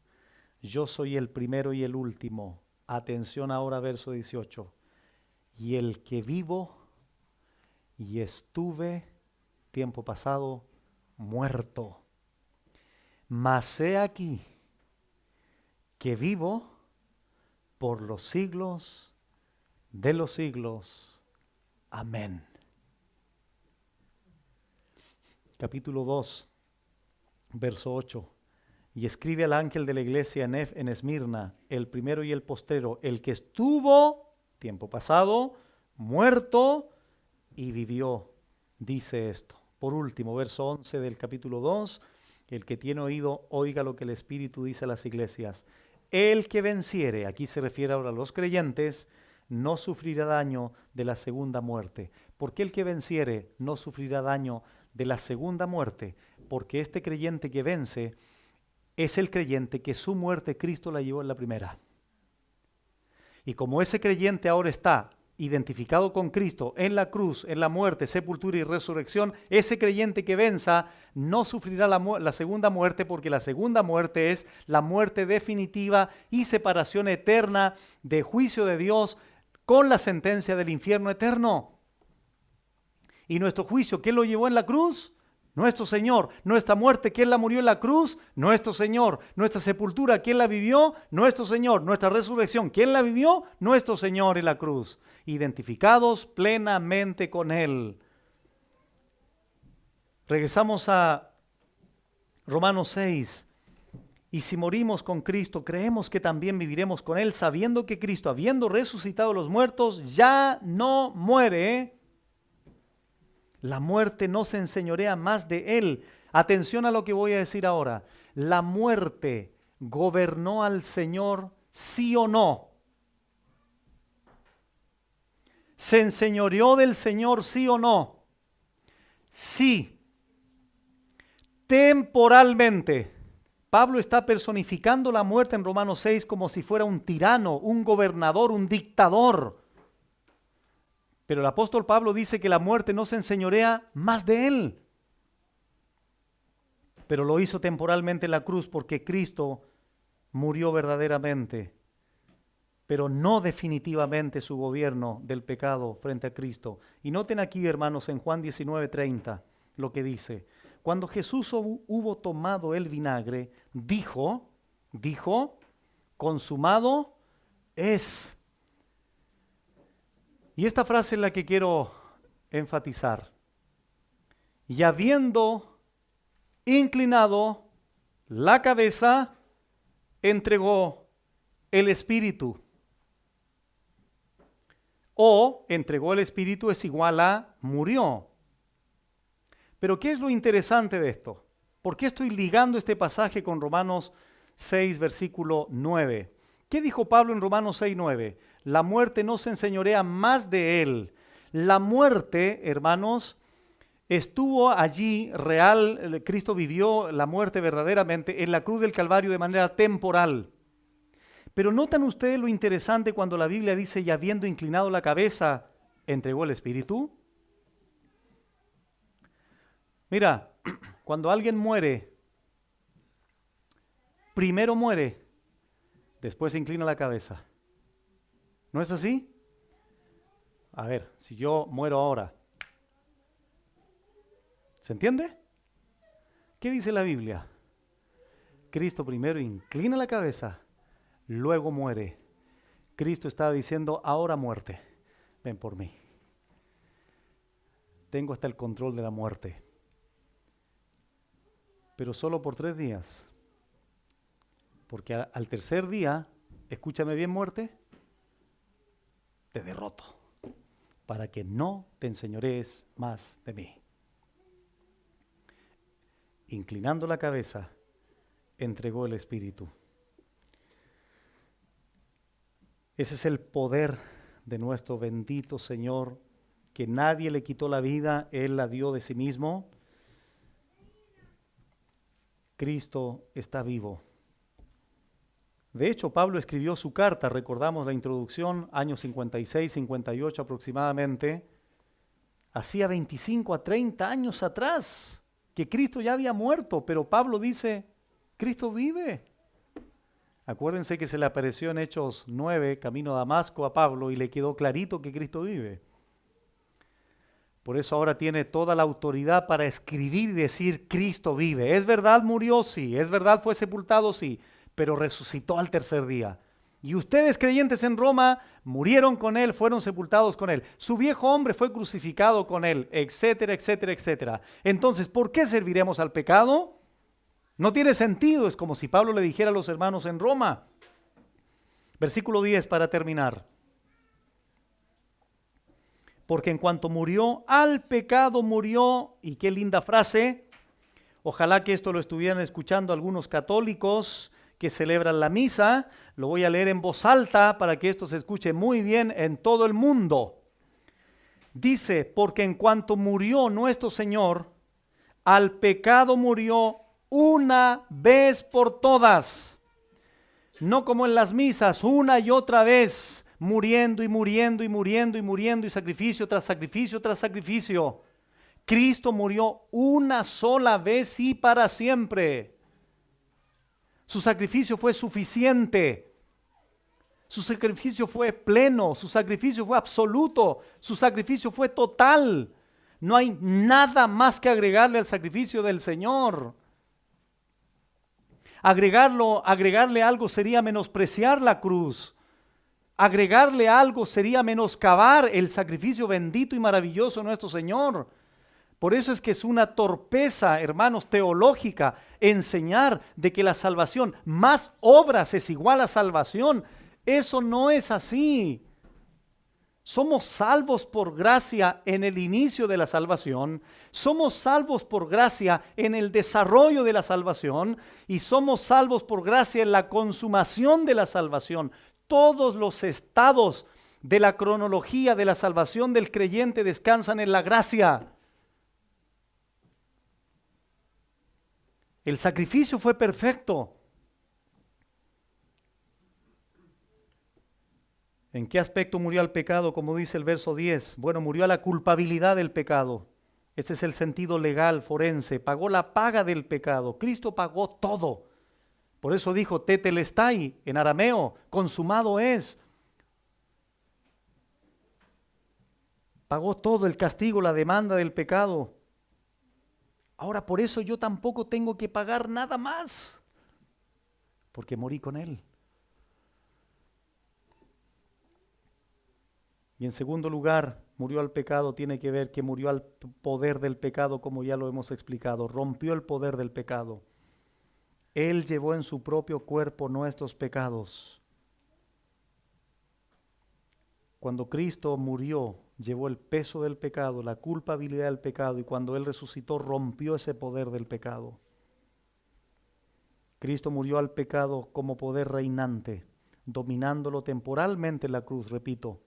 yo soy el primero y el último. Atención ahora, verso 18. Y el que vivo y estuve, tiempo pasado, muerto. Mas he aquí que vivo por los siglos de los siglos. Amén. Capítulo 2, verso 8. Y escribe al ángel de la iglesia en Esmirna, el primero y el postrero, el que estuvo, tiempo pasado, muerto y vivió, dice esto. Por último, verso 11 del capítulo 2, el que tiene oído, oiga lo que el Espíritu dice a las iglesias. El que venciere, aquí se refiere ahora a los creyentes, no sufrirá daño de la segunda muerte. ¿Por qué el que venciere no sufrirá daño de la segunda muerte? Porque este creyente que vence es el creyente que su muerte Cristo la llevó en la primera. Y como ese creyente ahora está identificado con Cristo en la cruz, en la muerte, sepultura y resurrección, ese creyente que venza no sufrirá la segunda muerte, porque la segunda muerte es la muerte definitiva y separación eterna de juicio de Dios con la sentencia del infierno eterno. Y nuestro juicio, ¿quién lo llevó en la cruz? Nuestro Señor. Nuestra muerte, ¿quién la murió en la cruz? Nuestro Señor. Nuestra sepultura, ¿quién la vivió? Nuestro Señor. Nuestra resurrección, ¿quién la vivió? Nuestro Señor en la cruz. Identificados plenamente con Él. Regresamos a Romanos 6. Y si morimos con Cristo, creemos que también viviremos con Él, sabiendo que Cristo, habiendo resucitado a los muertos, ya no muere. La muerte no se enseñorea más de Él. Atención a lo que voy a decir ahora. ¿La muerte gobernó al Señor, sí o no? ¿Se enseñoreó del Señor, sí o no? Sí. Temporalmente. Pablo está personificando la muerte en Romanos 6 como si fuera un tirano, un gobernador, un dictador. Pero el apóstol Pablo dice que la muerte no se enseñorea más de él. Pero lo hizo temporalmente en la cruz porque Cristo murió verdaderamente, pero no definitivamente su gobierno del pecado frente a Cristo. Y noten aquí, hermanos, en Juan 19:30, lo que dice. Cuando Jesús hubo tomado el vinagre, dijo, consumado es. Y esta frase es la que quiero enfatizar. Y habiendo inclinado la cabeza, entregó el Espíritu. O entregó el Espíritu es igual a murió. Pero ¿qué es lo interesante de esto? ¿Por qué estoy ligando este pasaje con Romanos 6, versículo 9? ¿Qué dijo Pablo en Romanos 6, 9? La muerte no se enseñorea más de él. La muerte, hermanos, estuvo allí real. Cristo vivió la muerte verdaderamente en la cruz del Calvario de manera temporal. Pero ¿notan ustedes lo interesante cuando la Biblia dice, y habiendo inclinado la cabeza, entregó el Espíritu? Mira, cuando alguien muere, primero muere, después se inclina la cabeza. ¿No es así? A ver, si yo muero ahora, ¿se entiende? ¿Qué dice la Biblia? Cristo primero inclina la cabeza, luego muere. Cristo estaba diciendo, ahora muerte, ven por mí. Tengo hasta el control de la muerte. Pero solo por 3 días. Porque al tercer día, escúchame bien, muerte, te derroto, para que no te enseñorees más de mí. Inclinando la cabeza, entregó el Espíritu. Ese es el poder de nuestro bendito Señor, que nadie le quitó la vida, Él la dio de sí mismo. Cristo está vivo. De hecho, Pablo escribió su carta, recordamos la introducción, años 56, 58 aproximadamente, hacía 25 a 30 años atrás, que Cristo ya había muerto, pero Pablo dice, Cristo vive. Acuérdense que se le apareció en Hechos 9, camino a Damasco a Pablo, y le quedó clarito que Cristo vive. Por eso ahora tiene toda la autoridad para escribir y decir, Cristo vive. ¿Es verdad murió? Sí. ¿Es verdad fue sepultado? Sí. Pero resucitó al tercer día. Y ustedes, creyentes en Roma, murieron con Él, fueron sepultados con Él. Su viejo hombre fue crucificado con Él, etcétera, etcétera, etcétera. Entonces, ¿por qué serviremos al pecado? No tiene sentido. Es como si Pablo le dijera a los hermanos en Roma. Versículo 10 para terminar. Porque en cuanto murió, al pecado murió. Y qué linda frase. Ojalá que esto lo estuvieran escuchando algunos católicos que celebran la misa. Lo voy a leer en voz alta para que esto se escuche muy bien en todo el mundo. Dice, porque en cuanto murió nuestro Señor, al pecado murió una vez por todas. No como en las misas, una y otra vez. muriendo y muriendo y muriendo y muriendo y sacrificio tras sacrificio tras sacrificio. Cristo murió una sola vez y para siempre. Su sacrificio fue suficiente. Su sacrificio fue pleno, su sacrificio fue absoluto, su sacrificio fue total. No hay nada más que agregarle al sacrificio del Señor. Agregarle algo sería menospreciar la cruz. Agregarle algo sería menoscabar el sacrificio bendito y maravilloso de nuestro Señor. Por eso es que es una torpeza, hermanos, teológica, enseñar de que la salvación más obras es igual a salvación. Eso no es así. Somos salvos por gracia en el inicio de la salvación, somos salvos por gracia en el desarrollo de la salvación y somos salvos por gracia en la consumación de la salvación. Todos los estados de la cronología de la salvación del creyente descansan en la gracia. El sacrificio fue perfecto. ¿En qué aspecto murió al pecado? Como dice el verso 10. Bueno, murió a la culpabilidad del pecado. Ese es el sentido legal, forense. Pagó la paga del pecado. Cristo pagó todo. Por eso dijo tetelestai en arameo, consumado es. Pagó todo el castigo, la demanda del pecado. Ahora por eso yo tampoco tengo que pagar nada más, porque morí con Él. Y en segundo lugar, murió al pecado, tiene que ver que murió al poder del pecado, como ya lo hemos explicado. Rompió el poder del pecado. Él llevó en su propio cuerpo nuestros pecados. Cuando Cristo murió, llevó el peso del pecado, la culpabilidad del pecado, y cuando Él resucitó, rompió ese poder del pecado. Cristo murió al pecado como poder reinante, dominándolo temporalmente en la cruz, repito.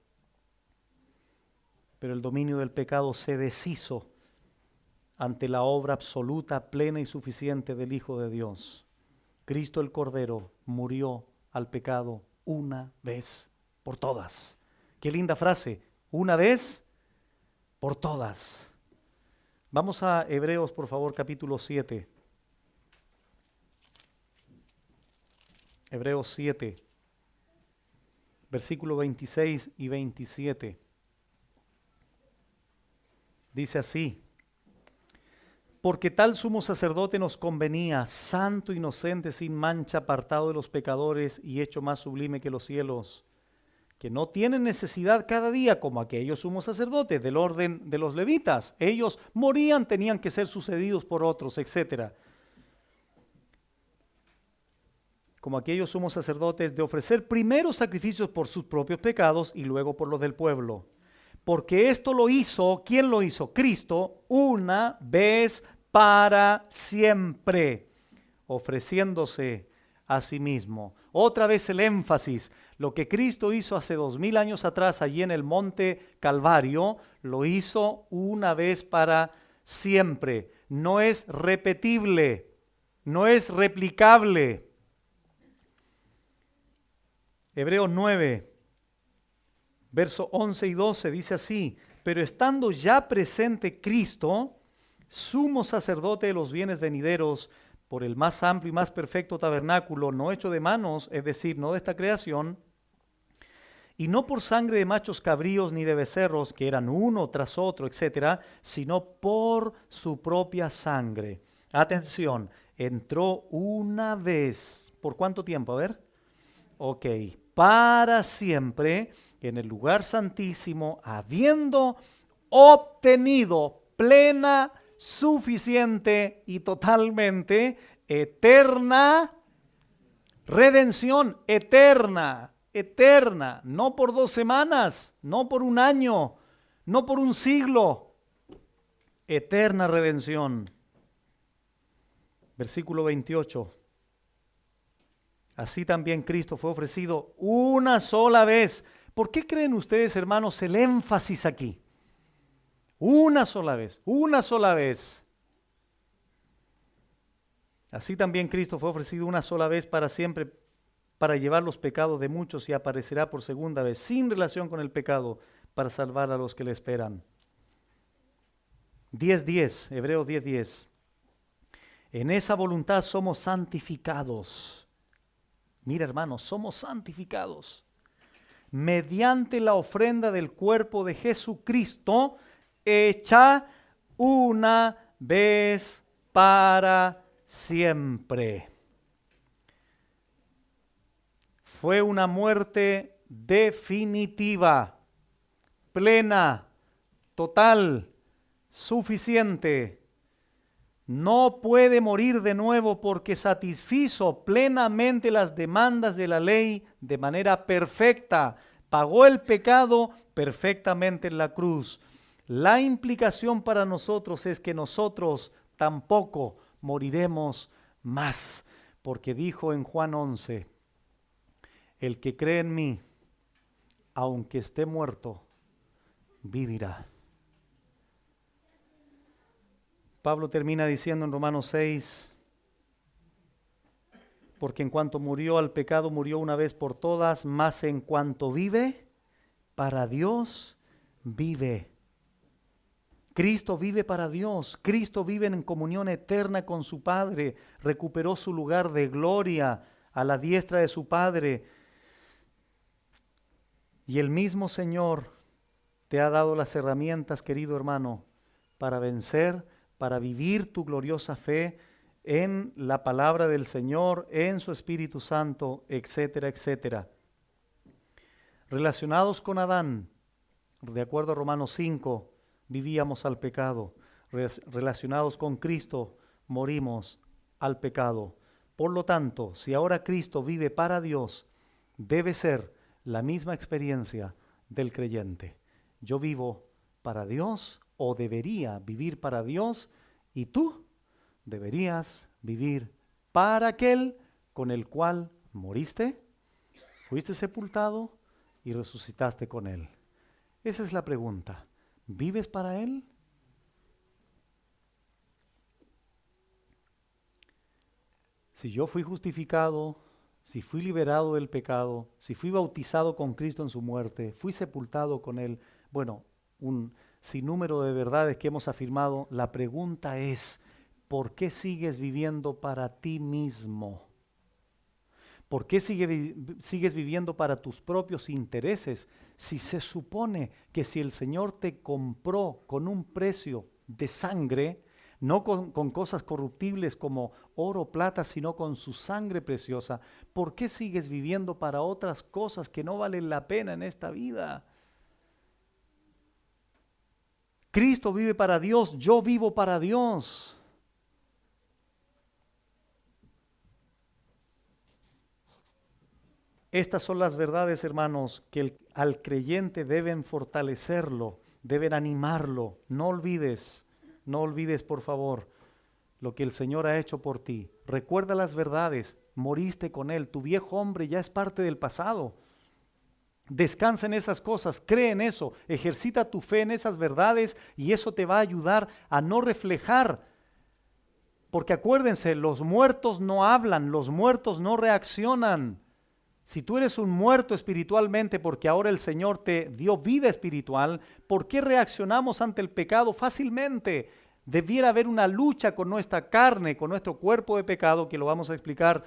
Pero el dominio del pecado se deshizo ante la obra absoluta, plena y suficiente del Hijo de Dios. Cristo el Cordero murió al pecado una vez por todas. Qué linda frase, una vez por todas. Vamos a Hebreos, por favor, capítulo 7. Hebreos 7, versículo 26 y 27. Dice así: porque tal sumo sacerdote nos convenía, santo, inocente, sin mancha, apartado de los pecadores y hecho más sublime que los cielos, que no tienen necesidad cada día, como aquellos sumos sacerdotes del orden de los levitas. Ellos morían, tenían que ser sucedidos por otros, etc. Como aquellos sumos sacerdotes, de ofrecer primero sacrificios por sus propios pecados y luego por los del pueblo. Porque esto lo hizo, ¿quién lo hizo? Cristo, una vez para siempre, ofreciéndose a sí mismo. Otra vez el énfasis, lo que Cristo hizo hace 2000 años atrás, allí en el monte Calvario, lo hizo una vez para siempre. No es repetible, no es replicable. Hebreos 9. Verso 11 y 12 dice así: pero estando ya presente Cristo, sumo sacerdote de los bienes venideros, por el más amplio y más perfecto tabernáculo, no hecho de manos, es decir, no de esta creación, y no por sangre de machos cabríos ni de becerros, que eran uno tras otro, etcétera, sino por su propia sangre. Atención, entró una vez. ¿Por cuánto tiempo? A ver. Ok, para siempre, en el lugar santísimo, habiendo obtenido plena, suficiente y totalmente eterna redención, eterna, no por 2 semanas, no por un año, no por un siglo, eterna redención. Versículo 28. Así también Cristo fue ofrecido una sola vez. ¿Por qué creen ustedes, hermanos, el énfasis aquí? Una sola vez, una sola vez. Así también Cristo fue ofrecido una sola vez para siempre para llevar los pecados de muchos y aparecerá por segunda vez, sin relación con el pecado, para salvar a los que le esperan. 10:10, Hebreos 10:10. En esa voluntad somos santificados. Mira, hermanos, somos santificados mediante la ofrenda del cuerpo de Jesucristo, hecha una vez para siempre. Fue una muerte definitiva, plena, total, suficiente. No puede morir de nuevo porque satisfizo plenamente las demandas de la ley de manera perfecta. Pagó el pecado perfectamente en la cruz. La implicación para nosotros es que nosotros tampoco moriremos más, porque dijo en Juan 11, el que cree en mí, aunque esté muerto, vivirá. Pablo termina diciendo en Romanos 6, porque en cuanto murió al pecado, murió una vez por todas, mas en cuanto vive, para Dios vive. Cristo vive para Dios, Cristo vive en comunión eterna con su Padre, recuperó su lugar de gloria a la diestra de su Padre. Y el mismo Señor te ha dado las herramientas, querido hermano, para vencer, para vivir tu gloriosa fe en la palabra del Señor, en su Espíritu Santo, etcétera, etcétera. Relacionados con Adán, de acuerdo a Romanos 5, vivíamos al pecado. Relacionados con Cristo, morimos al pecado. Por lo tanto, si ahora Cristo vive para Dios, debe ser la misma experiencia del creyente. Yo vivo para Dios, o debería vivir para Dios, y tú deberías vivir para aquel con el cual moriste, fuiste sepultado y resucitaste con él. Esa es la pregunta. ¿Vives para él? Si yo fui justificado, si fui liberado del pecado, si fui bautizado con Cristo en su muerte, fui sepultado con él, bueno, un sinnúmero de verdades que hemos afirmado, la pregunta es, ¿por qué sigues viviendo para ti mismo? ¿Por qué sigues viviendo para tus propios intereses si se supone que si el Señor te compró con un precio de sangre, no con cosas corruptibles como oro, plata, sino con su sangre preciosa, ¿por qué sigues viviendo para otras cosas que no valen la pena en esta vida? Cristo vive para Dios, yo vivo para Dios. Estas son las verdades, hermanos, que al creyente deben fortalecerlo, deben animarlo. No olvides, por favor, lo que el Señor ha hecho por ti. Recuerda las verdades, moriste con Él, tu viejo hombre ya es parte del pasado. Descansa en esas cosas, cree en eso, ejercita tu fe en esas verdades y eso te va a ayudar a no reflejar. Porque acuérdense, los muertos no hablan, los muertos no reaccionan. Si tú eres un muerto espiritualmente porque ahora el Señor te dio vida espiritual, ¿por qué reaccionamos ante el pecado fácilmente? Debiera haber una lucha con nuestra carne, con nuestro cuerpo de pecado, que lo vamos a explicar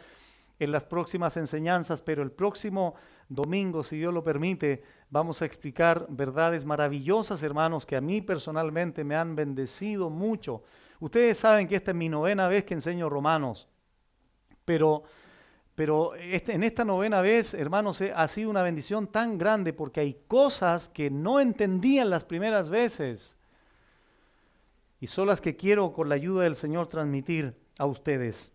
en las próximas enseñanzas, pero el próximo domingo, si Dios lo permite, vamos a explicar verdades maravillosas, hermanos, que a mí personalmente me han bendecido mucho. Ustedes saben que esta es mi 9ª vez que enseño Romanos, pero en esta 9ª vez, hermanos, ha sido una bendición tan grande porque hay cosas que no entendían las primeras veces y son las que quiero con la ayuda del Señor transmitir a ustedes.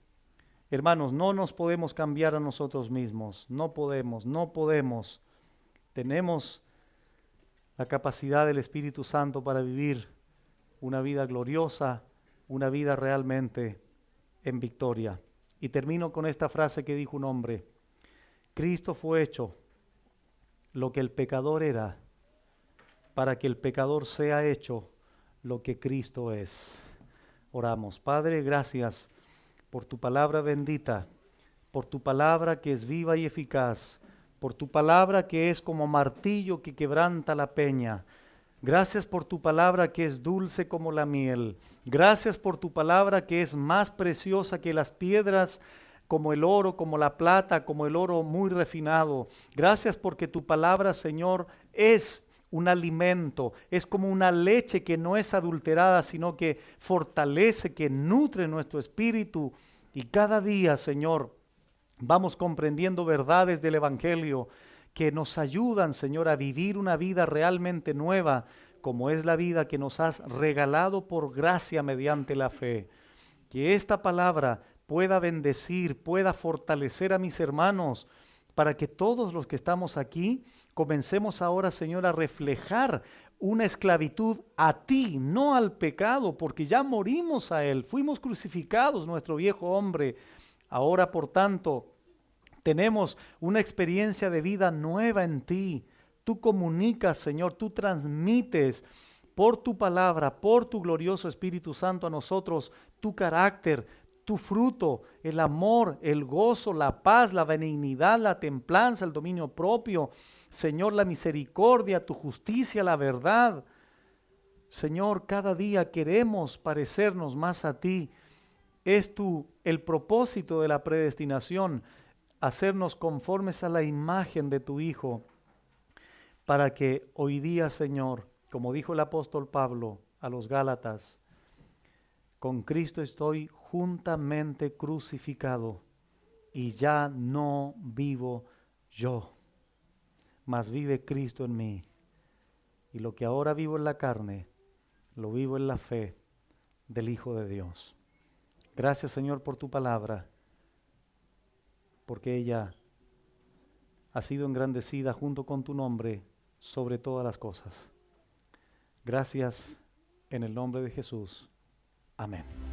Hermanos, no nos podemos cambiar a nosotros mismos, no podemos. Tenemos la capacidad del Espíritu Santo para vivir una vida gloriosa, una vida realmente en victoria. Y termino con esta frase que dijo un hombre: Cristo fue hecho lo que el pecador era, para que el pecador sea hecho lo que Cristo es. Oramos. Padre, gracias por tu palabra bendita. por tu palabra que es viva y eficaz, por tu palabra que es como martillo que quebranta la peña. Gracias por tu palabra que es dulce como la miel. Gracias por tu palabra que es más preciosa que las piedras, como el oro, como la plata, como el oro muy refinado. Gracias porque tu palabra, Señor, es un alimento, es como una leche que no es adulterada, sino que fortalece, que nutre nuestro espíritu. Y cada día, Señor, vamos comprendiendo verdades del Evangelio que nos ayudan, Señor, a vivir una vida realmente nueva, como es la vida que nos has regalado por gracia mediante la fe. Que esta palabra pueda bendecir, pueda fortalecer a mis hermanos, para que todos los que estamos aquí comencemos ahora, Señor, a reflejar una esclavitud a ti, no al pecado, porque ya morimos a él, fuimos crucificados, nuestro viejo hombre. Ahora, por tanto, tenemos una experiencia de vida nueva en ti. Tú comunicas, Señor, tú transmites por tu palabra, por tu glorioso Espíritu Santo a nosotros tu carácter, tu fruto, el amor, el gozo, la paz, la benignidad, la templanza, el dominio propio. Señor, la misericordia, tu justicia, la verdad. Señor, cada día queremos parecernos más a ti. Es el propósito de la predestinación, hacernos conformes a la imagen de tu Hijo, para que hoy día, Señor, como dijo el apóstol Pablo a los Gálatas, con Cristo estoy juntamente crucificado, y ya no vivo yo, mas vive Cristo en mí. Y lo que ahora vivo en la carne, lo vivo en la fe del Hijo de Dios. Gracias, Señor, por tu palabra, porque ella ha sido engrandecida junto con tu nombre sobre todas las cosas. Gracias en el nombre de Jesús. Amén.